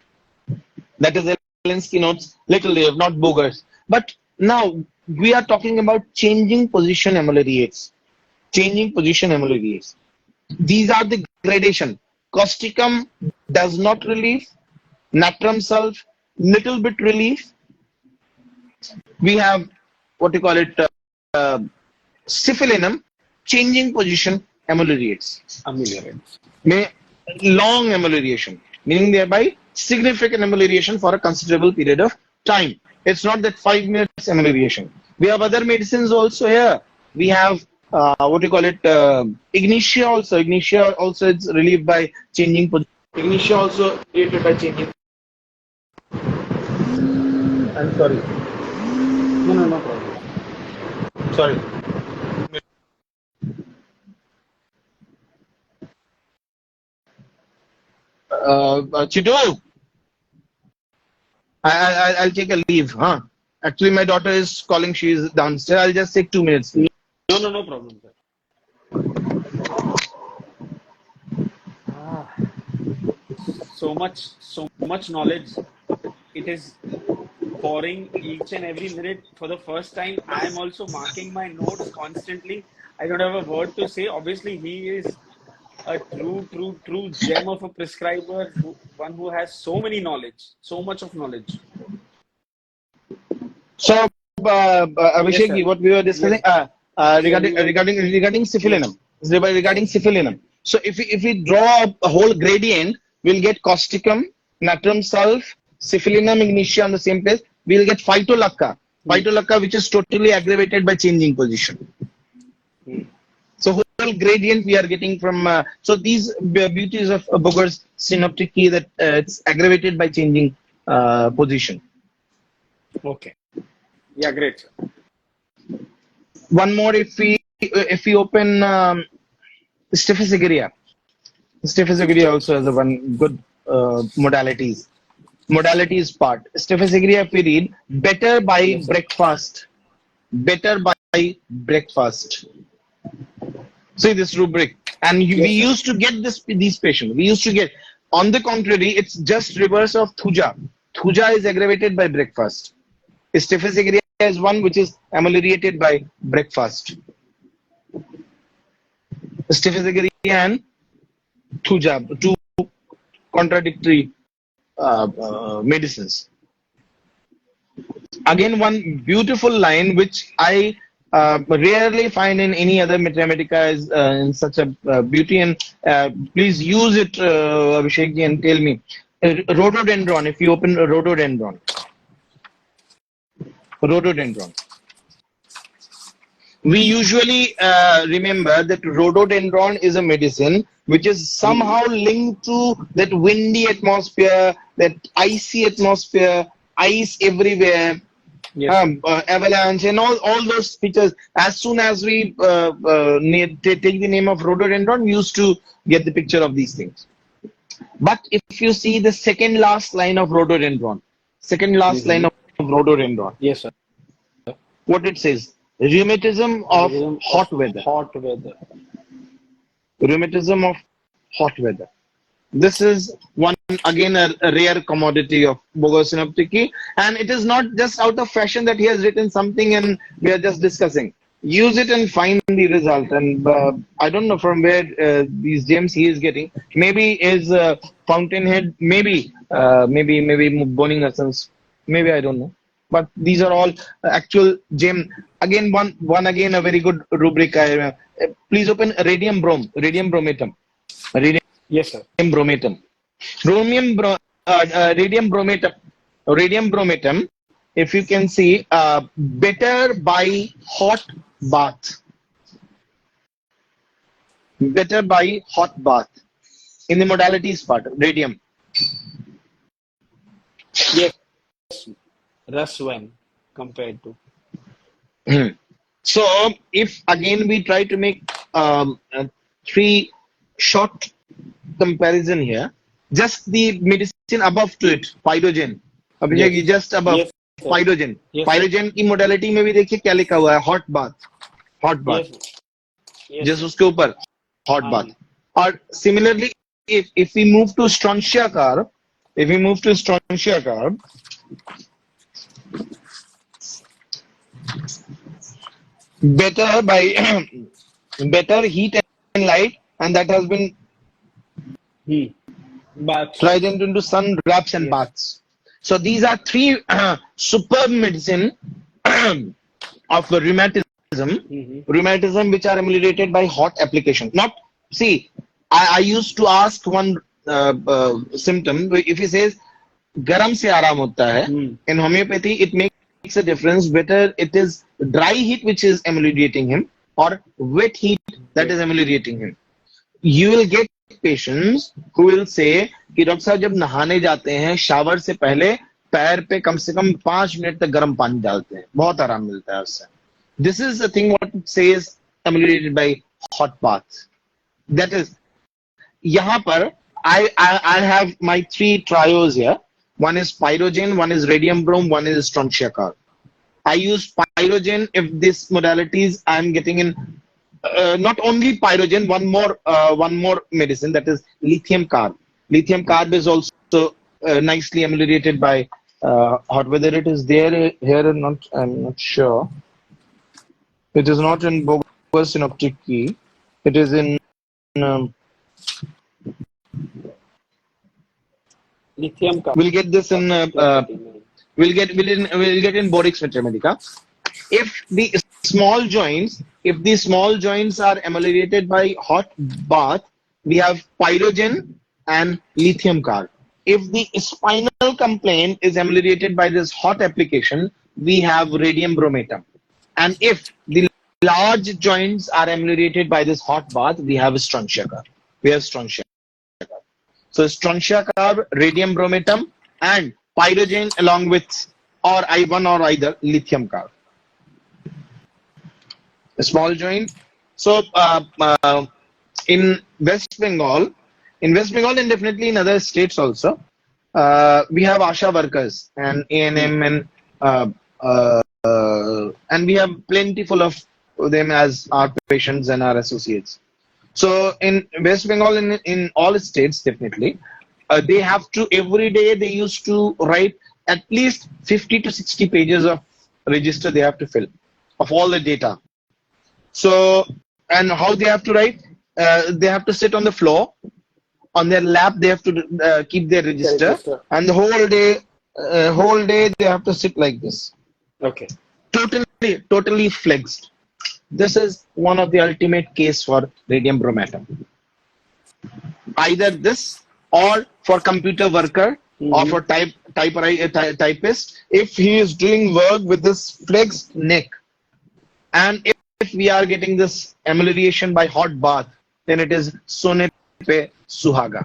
That is Ellen's keynote's little relief, not Boger's. But now we are talking about changing position ameliorates. Changing position ameliorates. These are the gradation. Causticum does not relieve. Natrum Self little bit relief. We have what you call it syphilinum, changing position ameliorates. Long amelioration, meaning thereby significant amelioration for a considerable period of time. It's not that 5 minutes amelioration. We have other medicines also here. We have what you call it ignitia also. Ignitia also is relieved by changing position. Ignitia also relieved by changing. I'm sorry. No problem. Sorry. Chitu, I'll take a leave, huh? Actually, my daughter is calling. She is downstairs. I'll just take 2 minutes. No problem, sir. so much knowledge. It is pouring each and every minute. For the first time, I am also marking my notes constantly. I don't have a word to say. Obviously, he is a true gem of a prescriber, one who has so many knowledge, so much of knowledge. So, Yes, Abhishek, sir. what we were discussing Yes. So regarding we were, regarding yes, syphilinum, regarding syphilinum. So, if we draw a whole gradient, we'll get causticum, natrum sulf, syphilinum ignitia on the same place. We'll get phytolacca, hmm, which is totally aggravated by changing position. hmm. So, whole gradient we are getting from. So, these beauties of Boger's synoptic key that it's aggravated by changing position. Okay. Yeah, great, sir. One more, if we open Staphylococcus. Staphylococcus also has a one good modalities part. Staphylococcus, if we read, better by Yes, sir. breakfast, better by breakfast. See this rubric, and we Yes, sir. used to get these patients. We used to get. On the contrary, it's just reverse of thuja. Thuja is aggravated by breakfast. Staphylococcus is one which is ameliorated by breakfast. Staphylococcus and thuja, two contradictory medicines. Again, one beautiful line which I rarely find in any other Medica is in such a beauty, and please use it, Abhishek ji, and tell me. Rhododendron, if you open rhododendron. We usually remember that rhododendron is a medicine which is Hmm. somehow linked to that windy atmosphere, that icy atmosphere, ice everywhere, Yes, sir. avalanche, and all those features. As soon as we take the name of rhododendron, we used to get the picture of these things. But if you see the second last line of rhododendron, second last line Hmm. of rhododendron, Yes, sir. what it says, rheumatism of Rhythm of hot weather. hot weather. Rheumatism of hot weather. This is one again a rare commodity of Boger Synoptic, and it is not just out of fashion that he has written something and we are just discussing. Use it and find the result. And I don't know from where these gems he is getting. Maybe his Fountainhead, maybe Boning Essence, maybe I don't know. But these are all actual gem. Again, one again a very good rubric. Please open radium bromatum. Yes, sir. Bromatum. Rhodium bro, radium bromatum. Radium bromatum, if you can see, better by hot bath. Better by hot bath. In the modalities part, radium. Yes, Russ when compared to. So, if again we try to make three short comparison here, just the medicine above to it, pyrogen. Abhishek, Yes. just above Yes, sir. pyrogen. Yes, sir. Pyrogen की modality में भी देखिए क्या लिखा हुआ है, hot bath. Yes. Yes, just sir. उसके ऊपर hot bath. Um, और similarly, if we move to strontia carb, better by better heat and light, and that has been hmm. But tried into sun wraps and yes. baths. So these are three superb medicine of rheumatism which are ameliorated by hot application. Not see, I used to ask one symptom. If he says garam se aaram hota hai, Hmm. in homeopathy it makes a difference whether it is dry heat which is ameliorating him or wet heat that is ameliorating him. You will get patients who will say कि doctor साहब जब नहाने जाते हैं shower से पहले पैर पे कम से कम 5 मिनट तक गर्म पानी डालते हैं, बहुत आराम मिलता है उससे. This is the thing what it says ameliorated by hot bath. That is, यहाँ पर I have my three trios here. One is pyrogen, one is radium brome, one is strontiacar. I use pyrogen if this modalities I'm getting in. Not only pyrogen, one more medicine, that is lithium carb. Lithium carb is also nicely ameliorated by hot. Whether it is there here or not, I'm not sure. It is not in Boger synoptic key. It is in um, Lithium we'll get this in we'll get in Borix Materia Medica. If the small joints are ameliorated by hot bath, we have pyrogen and lithium carb. If the spinal complaint is ameliorated by this hot application, we have radium bromatum. And if the large joints are ameliorated by this hot bath, we have strontia carb. So strontia carb, radium bromatum, and pyrogen along with or I1 or either lithium carb. A small joint. So in West Bengal, and definitely in other states also, we have ASHA workers and ANM and we have plenty full of them as our patients and our associates. So in West Bengal, in all states, definitely, they have to every day they used to write at least 50 to 60 pages of register they have to fill of all the data. So, and how they have to write? They have to sit on the floor, on their lap. They have to keep their register, and the whole day they have to sit like this. Okay. Totally flexed. This is one of the ultimate case for radium bromatum. Either this or for computer worker or for typist. If he is doing work with this flexed neck, and if we are getting this amelioration by hot bath, then it is Sone Pe Suhaga.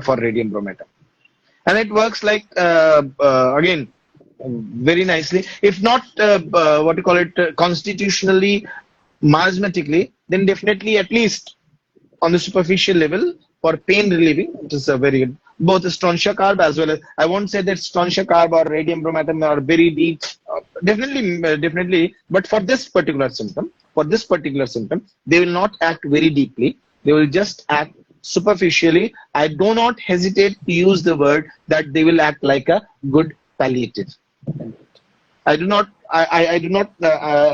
For radium bromatum. And it works like, again, very nicely. If not, constitutionally, miasmatically, then definitely at least on the superficial level for pain relieving, it is a very good. Both strontia carb as well as, I won't say that strontia carb or radium bromatum are very deep. Definitely, but for this particular symptom, they will not act very deeply. They will just act superficially. I do not hesitate to use the word that they will act like a good palliative. I do not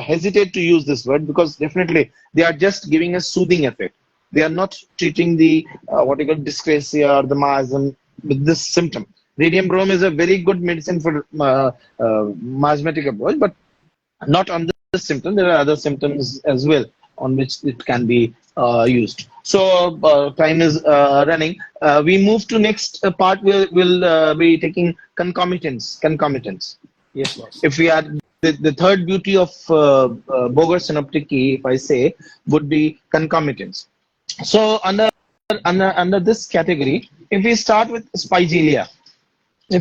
hesitate to use this word because definitely they are just giving a soothing effect. They are not treating the dyscrasia or the miasm with this symptom. Radium brom is a very good medicine for miasmatic approach, but not on this symptom. There are other symptoms as well on which it can be used. So time is running. We move to next part. We'll be taking concomitants. Yes, boss. If we are the third beauty of Boger synoptic key, if I say, would be concomitants. So under this category, if we start with spigelia, the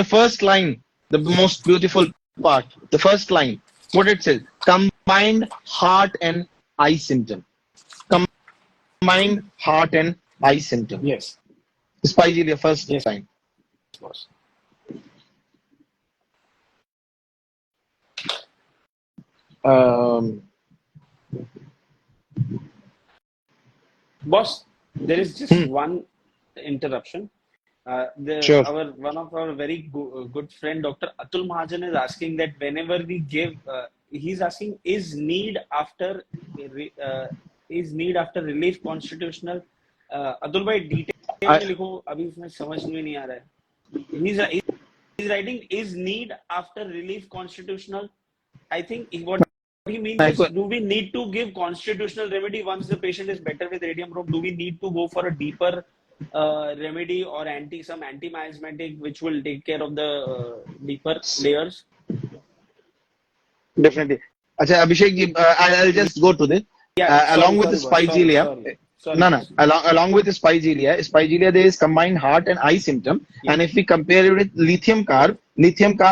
first line, the most beautiful part, the first line, what it says, combined heart and eye symptom. Combined heart and eye symptom. Yes. Spigelia, first line. Boss. Boss, there is just one interruption. Sure. One of our very good friend, Dr. Atul Mahajan, is asking that whenever we give, he's asking, is need after relief constitutional? Atul bhai, detail में लिखो, अभी उसमें समझ में नहीं आ रहा है. He's writing, is need after relief constitutional? I think what he means is, do we need to give constitutional remedy once the patient is better with radium brom? Do we need to go for a deeper remedy or some anti-miasmatic which will take care of the deeper layers? Definitely. Achha, Abhishek, I'll just go to this. Yeah, along with the spigelia. Along with the spigelia, there is combined heart and eye symptom. Yeah. And if we compare it with lithium carb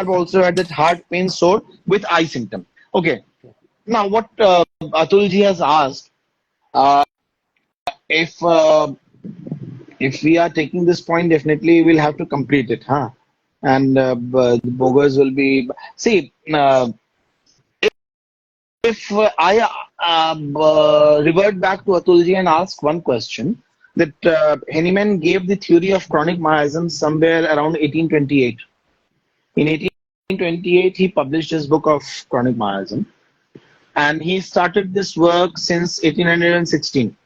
also had that heart pain sore with eye symptom. Okay. Now, what Atulji has asked, if we are taking this point, definitely we'll have to complete it, huh? And the Bogers will be. See, if revert back to Atulji and ask one question. That Henneman gave the theory of chronic miasm somewhere around 1828. In 1828, he published his book of chronic miasm, and he started this work since 1816.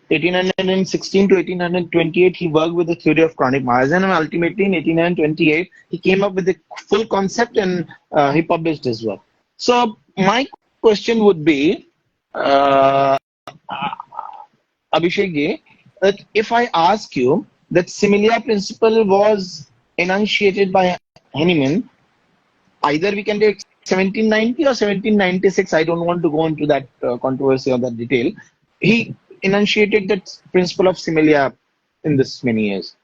1816 to 1828, he worked with the theory of chronic miasm, and ultimately in 1828, he came up with the full concept and he published his work. So my question would be, Abhishek ji, that if I ask you that similia principle was enunciated by Henneman, either we can take 1790 or 1796, I don't want to go into that controversy or that detail. He enunciated that principle of similia in this many years.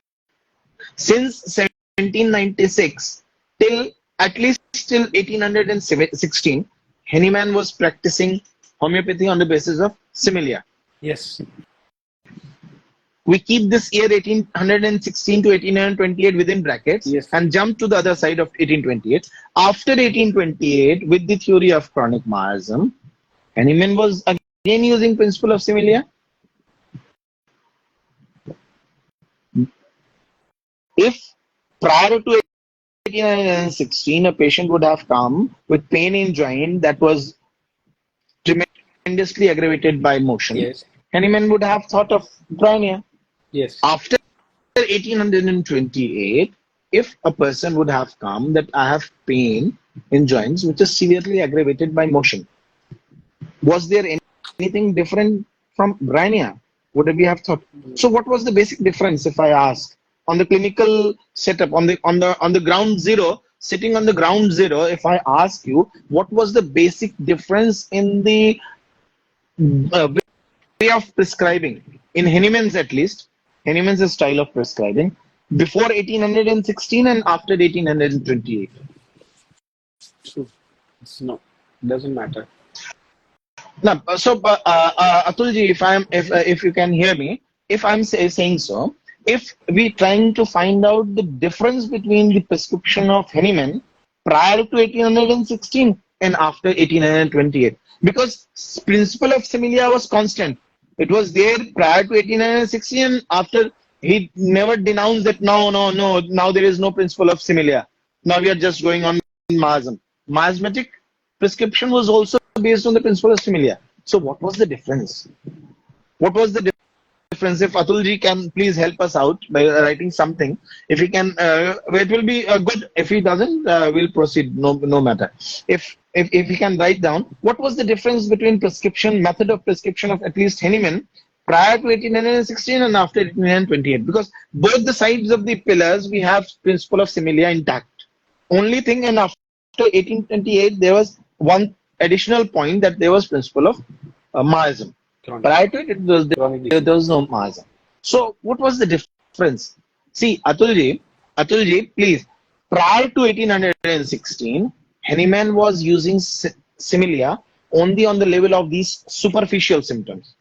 Since 1796 till at least till 1816, Henneman was practicing homeopathy on the basis of similia. Yes. We keep this year 1816 to 1828 within brackets, Yes. and jump to the other side of 1828. After 1828, with the theory of chronic miasm, Henneman was again using principle of similia. If prior to 1816, a patient would have come with pain in joint that was tremendously aggravated by motion, Yes. Henneman would have thought of bryonia. Yes. After 1828, if a person would have come that I have pain in joints which is severely aggravated by motion, was there anything different from bryonia? Would we have thought? So what was the basic difference, if I ask, on the clinical setup, on the ground zero, sitting on the ground zero, if I ask you, what was the basic difference in the way of prescribing, in Henneman's at least, Henneman's style of prescribing, before 1816 and after 1828? True. It's no, doesn't matter. Now, so Atulji, if you can hear me, if I'm saying so, if we trying to find out the difference between the prescription of Henneman prior to 1816 and after 1828, because principle of similia was constant. It was there prior to 1816, and after he never denounced that no, now there is no principle of similia. Now we are just going on miasm. Miasmatic prescription was also based on the principle of similia. So what was the difference? What was the difference? If Atulji can please help us out by writing something. If he can, it will be good. If he doesn't, we'll proceed. No matter. If he can write down what was the difference between prescription, method of prescription of at least Henneman prior to 1816 and after 1828, because both the sides of the pillars we have principle of similia intact. Only thing, and after 1828 there was one additional point, that there was principle of miasm. Prior to it, there was no miasm. So what was the difference? See, Atulji, please, prior to 1816, Henneman was using similia only on the level of these superficial symptoms.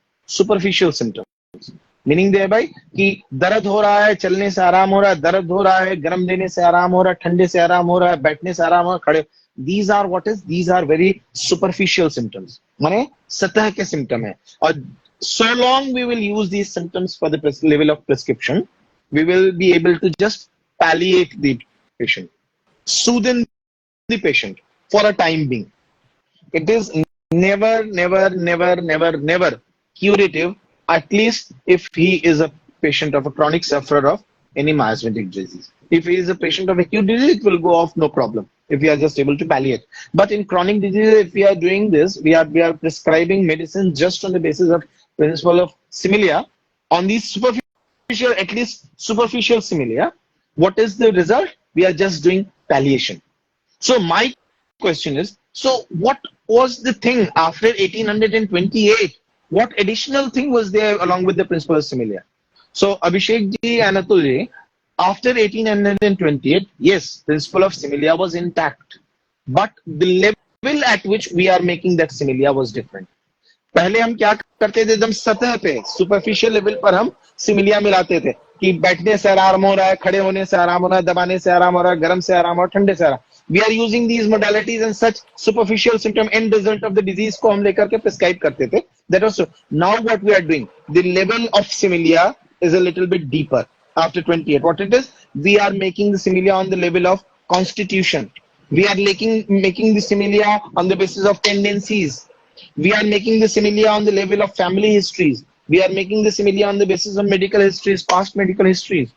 Meaning thereby कि दर्द हो रहा है, चलने से आराम हो रहा है, दर्द हो रहा है, गर्म देने से आराम हो रहा है, ठंडे से आराम हो रहा है, बैठने से आराम हो रहा है, खड़े. These are what is? These are very superficial symptoms. माने सतह के symptom है. और so long we will use these symptoms for the level of prescription, we will be able to just palliate the patient, soothe the patient for a time being. It is never curative, at least if he is a patient of a chronic sufferer of any miasmatic disease. If he is a patient of acute disease, it will go off no problem if we are just able to palliate. But in chronic disease, if we are doing this, we are prescribing medicine just on the basis of principle of similia on these superficial, at least superficial similia. What is the result? We are just doing palliation. So my question is, so what was the thing after 1828? What additional thing was there along with the principle of similia? So Abhishek ji and Atul ji, after 1828, yes, principle of similia was intact, but the level at which we are making that similia was different. पहले हम क्या करते थे, एकदम सतह पे superficial level पर हम सिमिलिया मिलाते थे कि बैठने से आराम हो रहा है, खड़े होने से आराम हो रहा है, दबाने से आराम हो रहा है, गर्म से आराम हो रहा है, ठंडे से आराम. we are using these modalities and such superficial symptom end result of the disease को हम लेकर के prescribe करते थे. That was so. Now what we are doing, the level of similia is a little bit deeper after 28. What it is, we are making the similia on the level of constitution. We are making the similia on the basis of tendencies. We are making the similia on the level of family histories. We are making the similia on the basis of medical histories, past medical histories.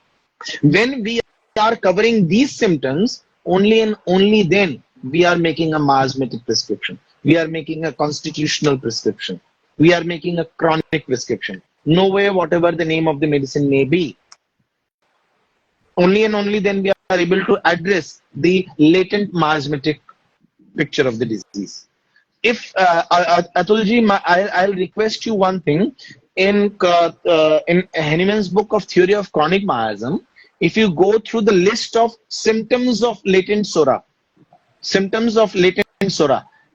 When we are covering these symptoms, only and only then we are making a miasmatic prescription. We are making a constitutional prescription. We are making a chronic prescription. No way, whatever the name of the medicine may be. Only and only then we are able to address the latent miasmatic picture of the disease. If Atulji, I'll request you one thing. In Henneman's book of Theory of Chronic Miasm, if you go through the list of symptoms of latent psora,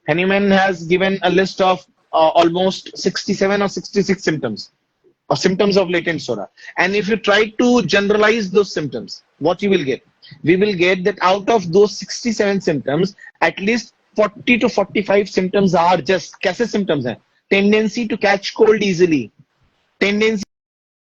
Henneman has given a list of almost 67 or 66 symptoms of latent psora. And if you try to generalize those symptoms, what you will get? We will get that out of those 67 symptoms, at least 40 to 45 symptoms are just कैसे symptoms हैं? Tendency to catch cold easily, tendency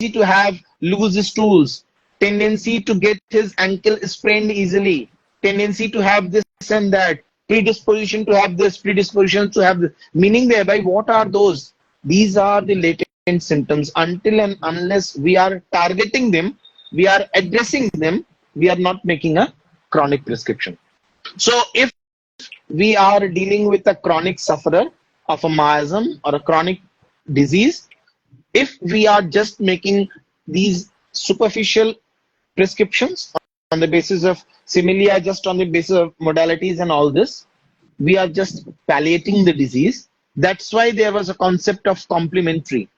to have loose stools, tendency to get his ankle sprained easily, tendency to have this and that, predisposition to have this, predisposition to have this. Meaning thereby, what are those? These are the latent symptoms. Until and unless we are targeting them, we are addressing them, we are not making a chronic prescription. So if we are dealing with a chronic sufferer of a miasm or a chronic disease, if we are just making these superficial prescriptions on the basis of similia, just on the basis of modalities and all this, we are just palliating the disease. That's why there was a concept of complementary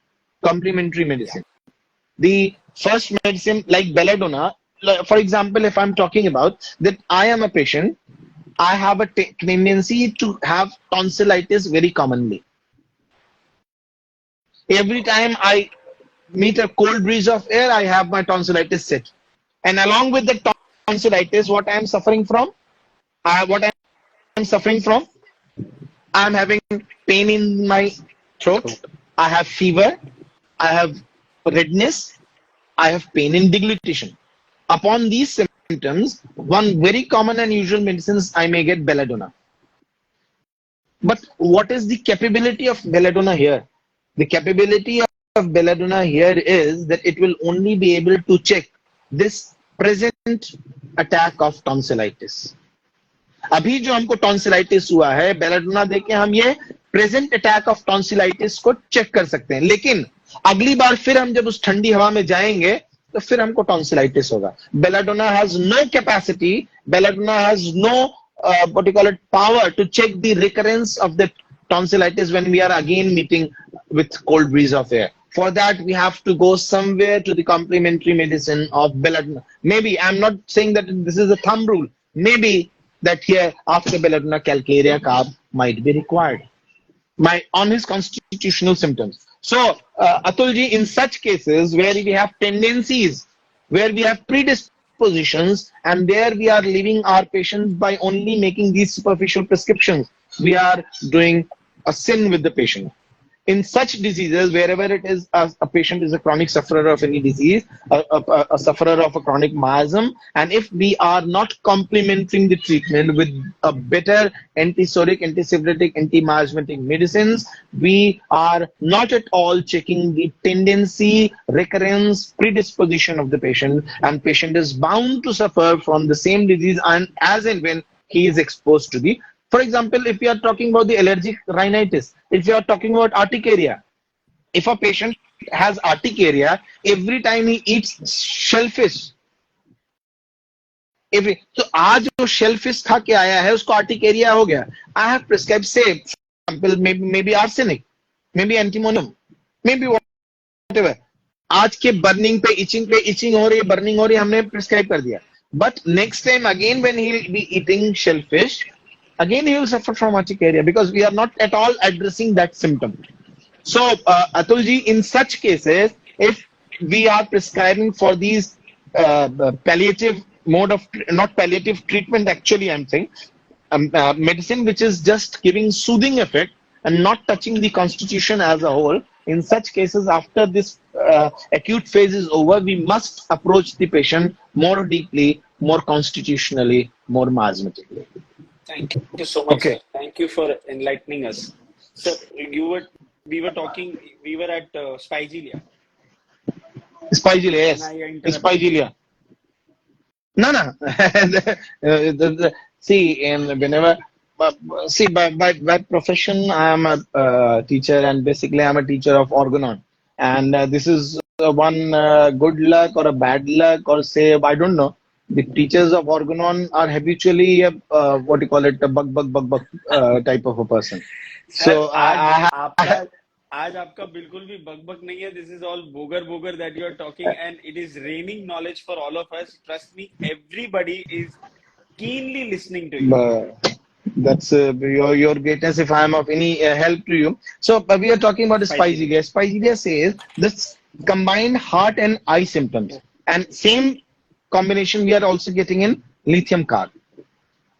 medicine. The first medicine like belladonna, for example, if I'm talking about that I am a patient, I have a tendency to have tonsillitis very commonly. Every time I meet a cold breeze of air, I have my tonsillitis set. And along with the tonsillitis, what I am suffering from? I'm having pain in my throat. I have fever. I have redness. I have pain in deglutition. Upon these symptoms, one very common and usual medicines, I may get belladonna. But what is the capability of belladonna here? The capability of belladonna here is that it will only be able to check this present attack of tonsillitis. अभी जो हमको tonsillitis हुआ है, belladonna देके हम ये present attack of tonsillitis को check कर सकते हैं. लेकिन अगली बार फिर हम जब उस ठंडी हवा में जाएंगे तो फिर हमको tonsillitis होगा. Belladonna has no capacity, belladonna has no power to check the recurrence of the tonsillitis when we are again meeting with cold breeze of air. For that, we have to go somewhere to the complementary medicine of belladonna. Maybe, I'm not saying that this is a thumb rule. Maybe that here after belladonna, calcarea carb might be required on his constitutional symptoms. So, Atulji, in such cases where we have tendencies, where we have predispositions, and there we are leaving our patients by only making these superficial prescriptions, we are doing a sin with the patient. In such diseases, wherever it is a patient is a chronic sufferer of any disease, a sufferer of a chronic miasm, and if we are not complementing the treatment with a better antipsoric, antisyphilitic, anti-miasmatic medicines, we are not at all checking the tendency, recurrence, predisposition of the patient, and patient is bound to suffer from the same disease and as and when he is exposed to the. For example, if you are talking about the allergic rhinitis, if you are talking about urticaria, if a patient has urticaria, every time he eats shellfish, तो आज जो shellfish खा के आया है उसको urticaria हो गया. I have prescribed, say, for example, maybe arsenic, maybe antimonium, maybe whatever. आज के burning पे itching हो रही है, burning हो रही है, हमने prescribe कर दिया. But next time again when he will be eating shellfish, again he will suffer from urticaria because we are not at all addressing that symptom. So, Atulji, in such cases, if we are prescribing for these palliative mode of, not palliative treatment actually I'm saying, medicine which is just giving soothing effect and not touching the constitution as a whole. In such cases, after this acute phase is over, we must approach the patient more deeply, more constitutionally, more mathematically. Thank you so much, sir. Okay. Thank you for enlightening us. Sir, we were talking, we were at Spigelia, Spigelia, and yes. I interrupted you. Spigelia. No, no. See, and whenever, see, by profession, I am a teacher, and basically, I'm a teacher of organon. And this is one good luck or a bad luck, or say, I don't know. The teachers of organon are habitually, what do you call it, a bug type of a person. Sir So, आज आपका बिल्कुल भी बकबक नहीं है. This is all boger that you are talking, and it is raining knowledge for all of us. Trust me, everybody is keenly listening to you. That's your greatness if I am of any help to you. So we are talking about Spigelia. Spigelia says this combined heart and eye symptoms, and same combination we are also getting in lithium carb.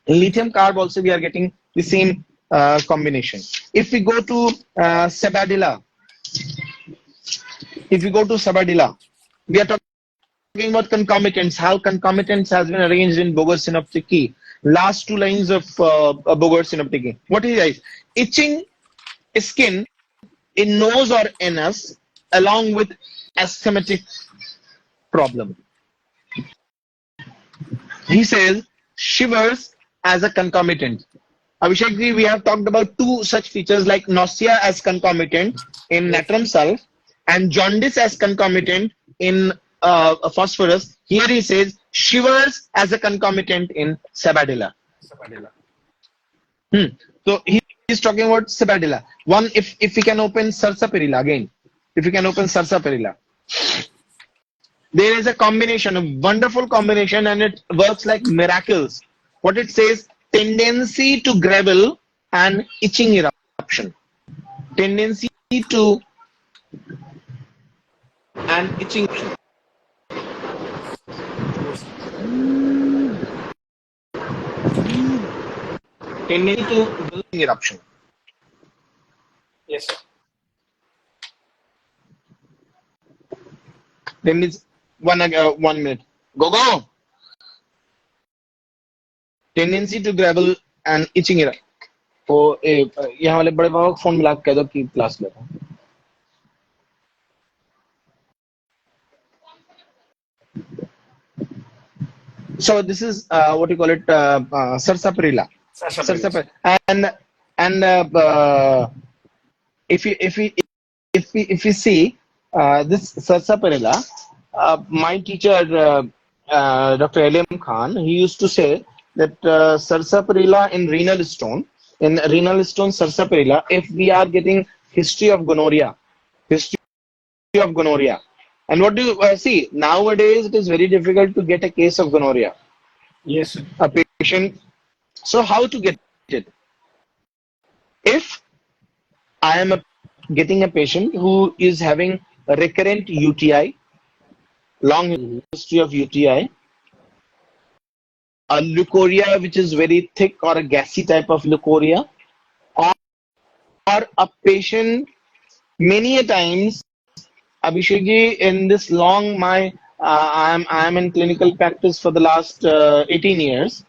In lithium carb also we are getting the same combination. If we go to Sabadilla, we are talking about concomitants, how concomitants has been arranged in Boger Synoptic key. Last two lines of Boger Synoptic key. What is it? Itching skin in nose or anus along with asthmatic problem. He says shivers as a concomitant. Abhishek ji, we have talked about two such features like nausea as concomitant in natrum sulf and jaundice as concomitant in phosphorus. Here he says shivers as a concomitant in Sabadilla. So he is talking about Sabadilla. One, if we can open Sarsaparilla again, if we can open Sarsaparilla, there is a combination, a wonderful combination, and it works like miracles. What it says, tendency to gravel and itching eruption. Tendency to and itching. Tendency to eruption. Yes, sir. Then it's 1 minute. Go. Tendency to gravel and itching eruption. तो यहाँ वाले बड़े बाबा को phone मिला के कह दो कि क्लास ले रहा हूँ. So this is what you call it, Sarsaparilla. And if you see this Sarsaparilla, my teacher Dr. Alim Khan, he used to say that Sarsaparilla in renal stone Sarsaparilla, if we are getting history of gonorrhea, and what do you see nowadays, it is very difficult to get a case of gonorrhea. Yes, sir. A patient. So how to get it? If I am getting a patient who is having a recurrent UTI, long history of UTI, a leukorrhea which is very thick or a gassy type of leukorrhea, or a patient many a times, Abhishek ji, in this long I am in clinical practice for the last 18 years.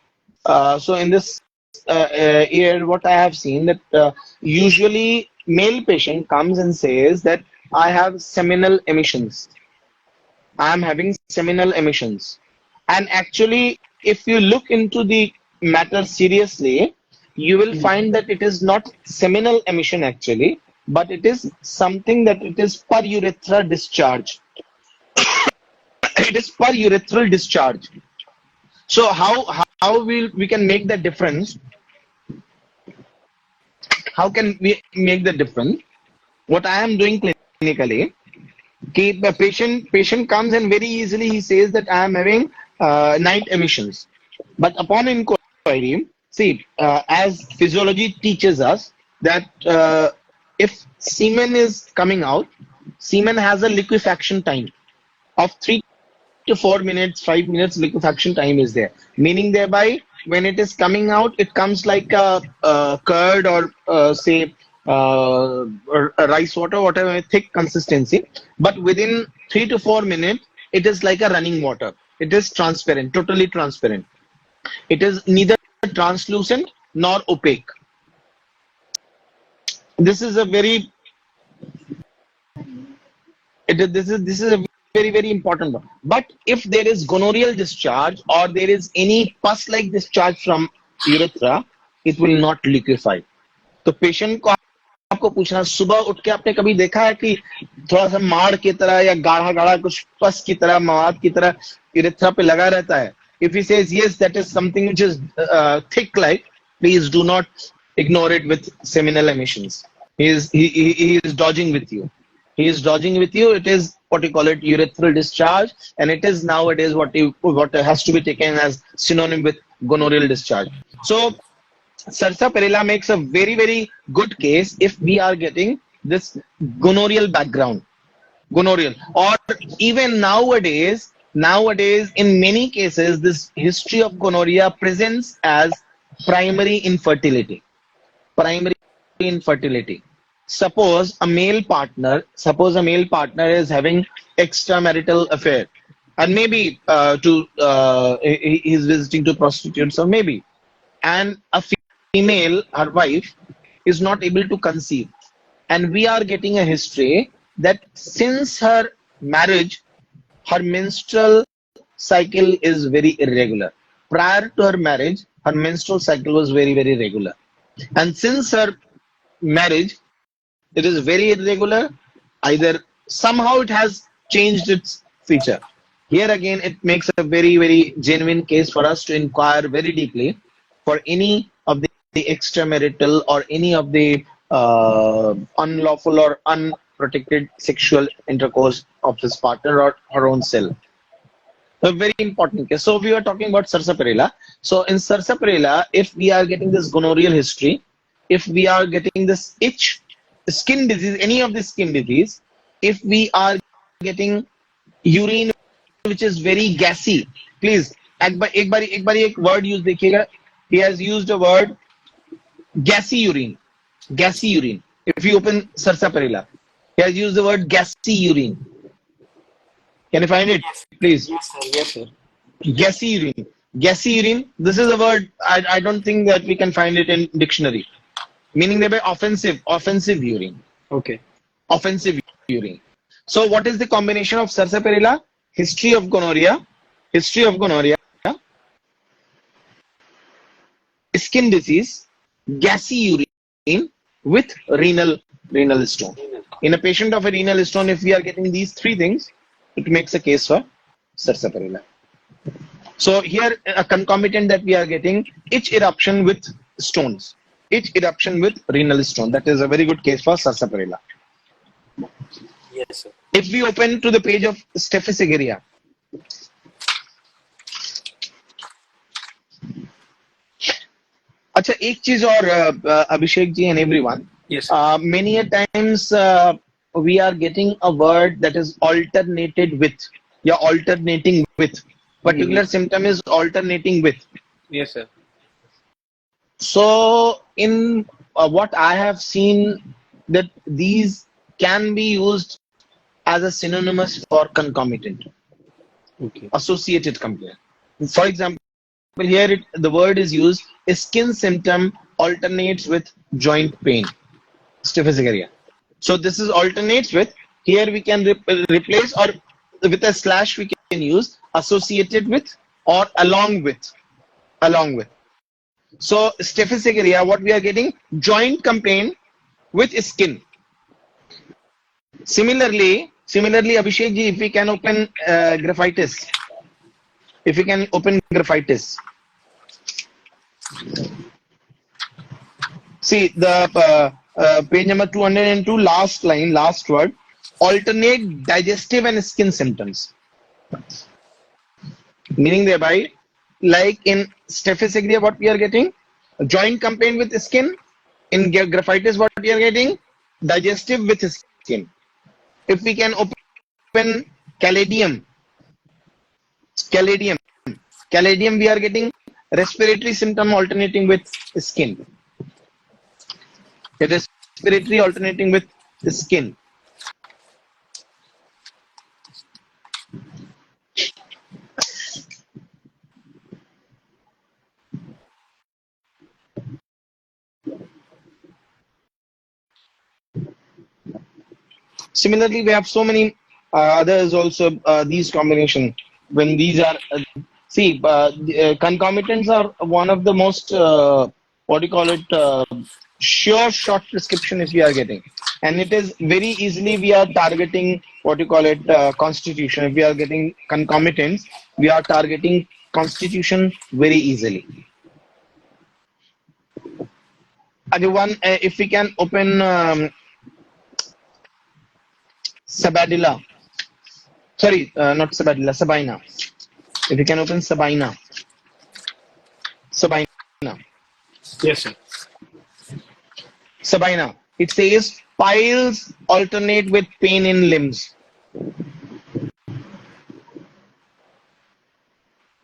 So in this year, what I have seen that usually male patient comes and says that I have seminal emissions. I am having seminal emissions, and actually, if you look into the matter seriously, you will find that it is not seminal emission actually, but it is something that it is per urethra discharge. It is per urethral discharge. So how we can make the difference? How can we make the difference? What I am doing clinically, the patient comes and very easily he says that I am having night emissions. But upon inquiry, see, as physiology teaches us that if semen is coming out, semen has a liquefaction time of 3 to 4 minutes, 5 minutes liquefaction time is there. Meaning thereby when it is coming out, it comes like a curd or say or a rice water, whatever thick consistency. But within 3 to 4 minutes, it is like a running water. It is transparent, totally transparent. It is neither translucent nor opaque. This is a very this is a very important one. But if there is gonorrheal discharge or there is any pus like discharge from urethra, it will not liquefy. तो patient को आपको पूछना, सुबह उठ के आपने कभी देखा है कि थोड़ा सा माड़ की तरह या गाढ़ा गाढ़ा कुछ पस की तरह, मवाद की तरह यूरेथ्रा पे लगा रहता है? If he says yes, that is something which is thick like, please do not ignore it with seminal emissions. He is dodging with you. He is dodging with you. It is what you call it, urethral discharge, and it is nowadays what has to be taken as synonym with gonorrheal discharge. So sarsaparilla makes a very good case if we are getting this gonorrheal background, gonorrheal, or even nowadays in many cases this history of gonorrhea presents as primary infertility. Suppose a male partner is having extramarital affair, and maybe he is visiting to prostitutes, or maybe, and a female, her wife, is not able to conceive, and we are getting a history that since her marriage, her menstrual cycle is very irregular. Prior to her marriage, her menstrual cycle was very regular, and since her marriage, it is very irregular. Either somehow it has changed its feature. Here again, it makes a very genuine case for us to inquire very deeply for any of the extramarital or any of the unlawful or unprotected sexual intercourse of his partner or her own self. A very important case. So we are talking about sarsaparilla. So in sarsaparilla, if we are getting this gonorrheal history, if we are getting this itch, skin disease, any of the skin disease, if we are getting urine which is very gassy, please एक बारी एक word use देखिएगा. He has used a word gassy urine. If you open sarsaparilla, he has used the word gassy urine. Can you find it, please? Yes, sir. Gassy urine. This is a word I don't think that we can find it in dictionary. Meaning they by offensive urine. Okay. Offensive urine. So what is the combination of sarsaparilla? History of gonorrhea, skin disease, gassy urine with renal stone. In a patient of a renal stone, if we are getting these three things, it makes a case for sarsaparilla. So here a concomitant that we are getting, itch eruption with stones. Itch eruption with renal stone. That is a very good case for sarsaparilla. Yes, sir. If we open to the page of Staphylococcus, अच्छा एक चीज और Abhishek ji and everyone. Yes. Many a times we are getting a word that is alternated with, alternating with. Particular symptom is alternating with. Yes, sir. So in what I have seen, that these can be used as a synonymous for concomitant. Okay. Associated complaint. For example, here the word is used, a skin symptom alternates with joint pain. Staphylococcus. So this is alternates with, here we can replace, or with a slash we can use associated with or along with. So Staphylococcus, what we are getting, joint complaint with skin. Similarly, Abhishek ji, if we can open graphitis. If we can open graphitis. See the page number 202, last line, last word, alternate digestive and skin symptoms. Meaning thereby, like in Staphylococcus, what we are getting, joint complaint with skin. In graphitis, what we are getting, digestive with skin. If we can open caladium, we are getting respiratory symptom alternating with skin. A respiratory alternating with skin. Similarly, we have so many others also. These combination when these are concomitants are one of the most what do you call it sure short prescription if we are getting, and it is very easily we are targeting what you call it constitution. If we are getting concomitants, we are targeting constitution very easily. Again, one if we can open Sabadilla. Sorry, not Sabadilla, Sabina. If you can open Sabina. Sabina. Yes, sir. Sabina. It says piles alternate with pain in limbs.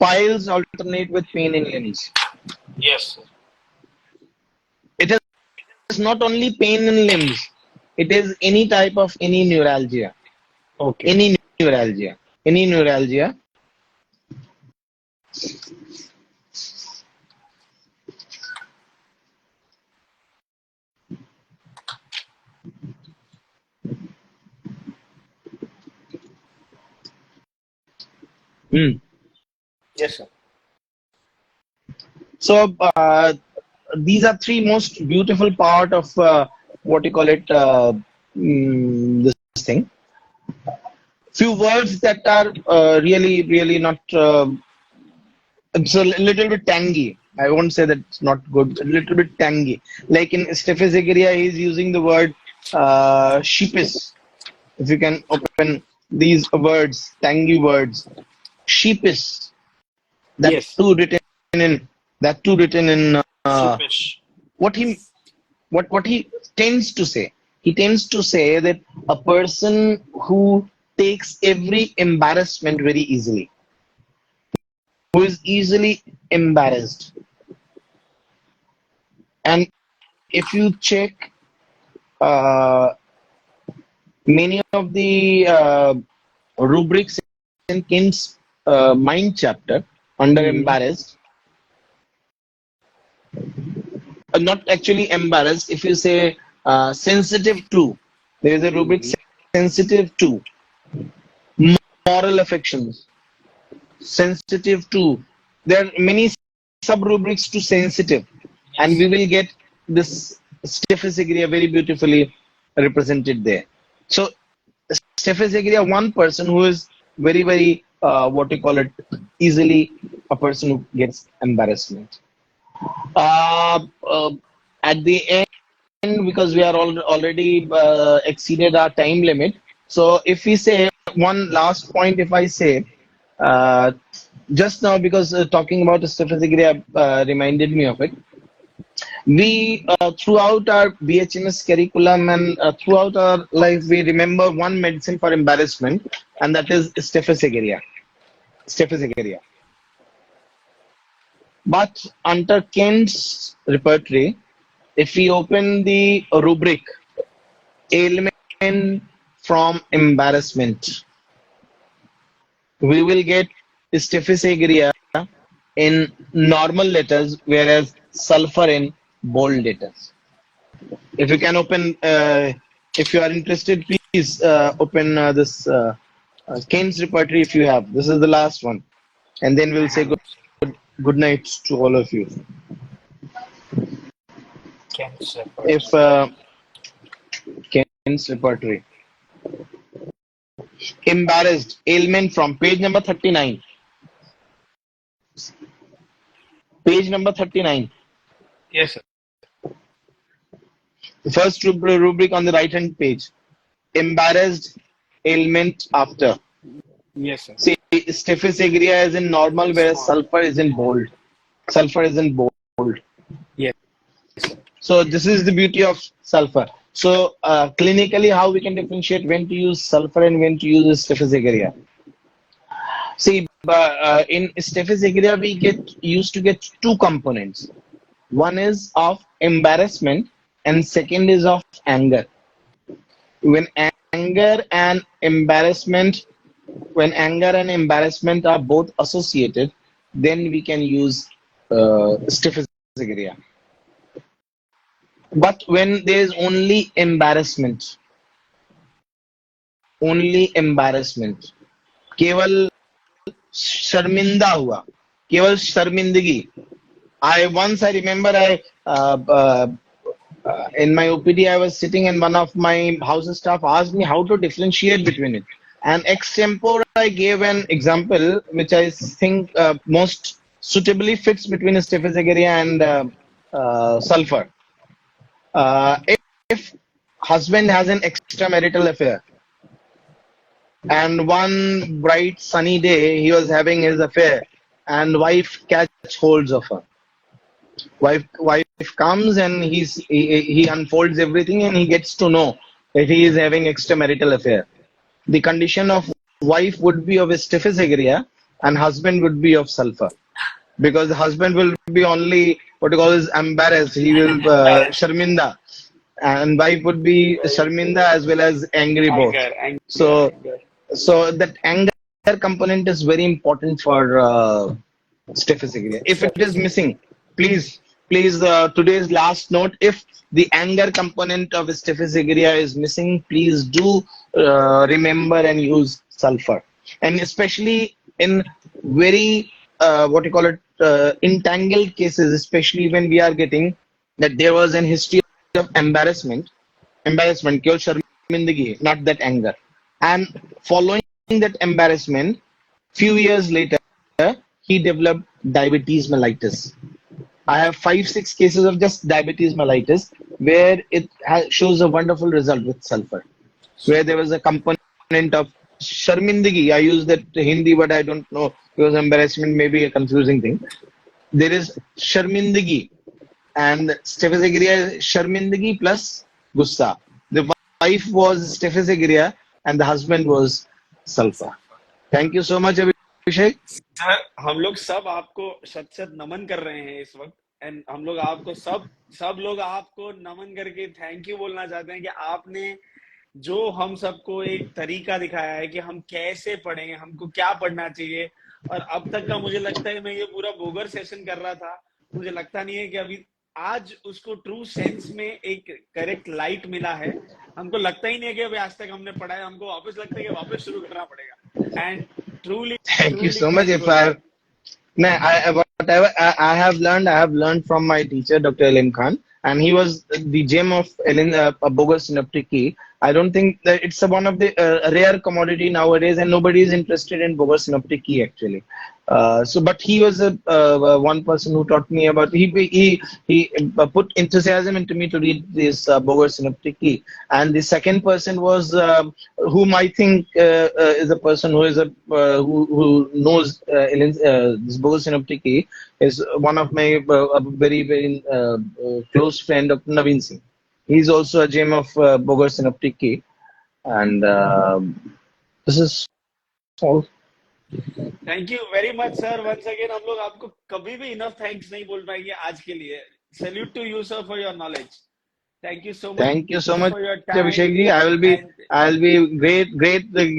Piles alternate with pain in limbs. Yes, sir. It is not only pain in limbs. It is any type of any neuralgia. Okay. Any neuralgia. Any neuralgia. Yes, sir. So these are three most beautiful part of what you call it this thing. Few words that are really not. It's a little bit tangy. I won't say that it's not good. A little bit tangy. Like in Staphylococcus, he is using the word sheepish. If you can open these words, tangy words, sheepish. That Yes. too written in. That too written in. Sheepish. What he tends to say. He tends to say that a person who takes every embarrassment very easily, who is easily embarrassed. And if you check many of the rubrics in King's mind chapter under embarrassed, not actually embarrassed, if you say sensitive to, there is a rubric sensitive to, moral affections, sensitive to. There are many sub rubrics to sensitive, and we will get this Staphylococcus very beautifully represented there. So Staphylococcus, one person who is very what you call it, easily a person who gets embarrassment. At the end, because we are already exceeded our time limit, so if we say one last point, if I say just now, because talking about Staphylococcus reminded me of it. We throughout our BHMS curriculum and throughout our life, we remember one medicine for embarrassment, and that is Staphylococcus. Staphylococcus. But under Kent's repertory, if we open the rubric ailment from embarrassment, we will get Staphylococcus in normal letters, whereas sulfur in bold letters. If you can open, if you are interested, please open this Kent's repertory if you have. This is the last one, and then we'll say good night to all of you. If Kent's repertory, embarrassed ailment from page number 39. Page number 39. Yes, sir. The first rubric on the right hand page. Embarrassed ailment after. Yes, sir. See, Staphylococcus is in normal, whereas sulfur is in bold. Sulfur is in bold. Yes. So this is the beauty of sulfur. So clinically, how we can differentiate when to use sulfur and when to use Staphylococcus. See, in Staphylococcus we used to get two components. One is of embarrassment and second is of anger. When anger and embarrassment, when anger and embarrassment are both associated, then we can use Staphylococcus. But when there is only embarrassment, केवल शर्मिंदा हुआ, केवल शर्मिंदगी. I remember in my OPD I was sitting and one of my house staff asked me how to differentiate between it. And ex tempore I gave an example which I think most suitably fits between Staphylococcus and sulfur. If husband has an extramarital affair and one bright sunny day he was having his affair and wife catch holds of her. Wife comes and he unfolds everything and he gets to know that he is having extramarital affair. The condition of wife would be of Staphylococcus and husband would be of sulfur, because the husband will be only what you call is embarrassed. He will sharminda, and wife would be sharminda as well as angry both. So that anger component is very important for Staphylococcus. If it is missing, please today's last note, if the anger component of Staphylococcus is missing, please do remember and use sulfur. And especially in very what you call it entangled cases, especially when we are getting that there was an history of embarrassment kyo sharmindagi, not that anger, and following that embarrassment, few years later he developed diabetes mellitus. I have 5-6 cases of just diabetes mellitus where it shows a wonderful result with sulfur, where there was a component of sharmindagi. I use that Hindi, but I don't know because embarrassment may be a confusing thing. There is sharmindagi and Staphylococcus sharmindagi plus gussa. The wife was Staphylococcus and the husband was sulfur. Thank you so much, Abhishek. Sir हम लोग सब आपको शत नमन कर रहे हैं इस वक्त, एंड हम लोग आपको सब लोग आपको नमन करके थैंक यू बोलना चाहते हैं कि आपने जो हम सबको एक तरीका दिखाया है कि हम कैसे पढ़ें, हमको क्या पढ़ना चाहिए. और अब तक का मुझे लगता है, मैं ये पूरा बोगर सेशन कर रहा था, मुझे लगता नहीं है कि अभी आज उसको ट्रू सेंस में एक करेक्ट लाइट मिला है. हमको लगता ही नहीं है कि अभी आज तक हमने पढ़ा है, हमको वापस लगता है कि वापस शुरू करना पड़ेगा. And truly thank you so much. If I have learned from my teacher, Dr. Elim Khan, and he was the gem of Boger Synoptic key. I don't think that it's one of the rare commodity nowadays, and nobody is interested in Boger Synoptic key actually. But he was one person who taught me about. He put enthusiasm into me to read this Boger Synoptic key. And the second person was whom I think is a person who is who knows this Boger Synoptic key, is one of my very close friend, Dr. Naveen Singh. He's also a gem of Boger Synoptic key, and this is all. Thank you very much sir. Once again हम लोग आपको कभी भी enough thanks नहीं बोल पाएंगे आज के लिए. Salute to you sir for your knowledge. Thank you so much. Thank you so much, Abhishek ji. I'll be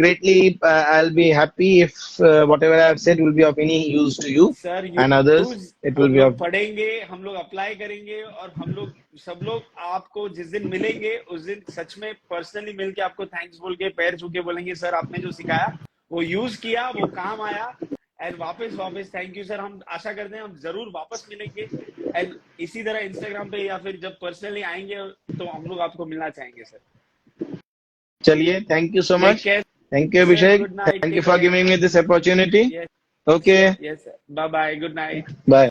greatly. I'll be happy if whatever I have said will be of any use to you and others. It will be of. पढ़ेंगे, हम लोग apply करेंगे, और हम लोग सब लोग आपको जिस दिन मिलेंगे उस दिन सच में पर्सनली मिलके आपको थैंक्स बोल के पैर छू के बोलेंगे सर आपने जो सिखाया वो यूज किया, वो काम आया. एंड वापस थैंक यू सर. हम आशा करते हैं हम जरूर वापस मिलेंगे, एंड इसी तरह इंस्टाग्राम पे या फिर जब पर्सनली आएंगे तो हम लोग आपको मिलना चाहेंगे सर. चलिए, thank you so much. Thank you Abhishek. Thank you for giving me this opportunity. Okay, yes sir. Bye bye. Good night. Bye.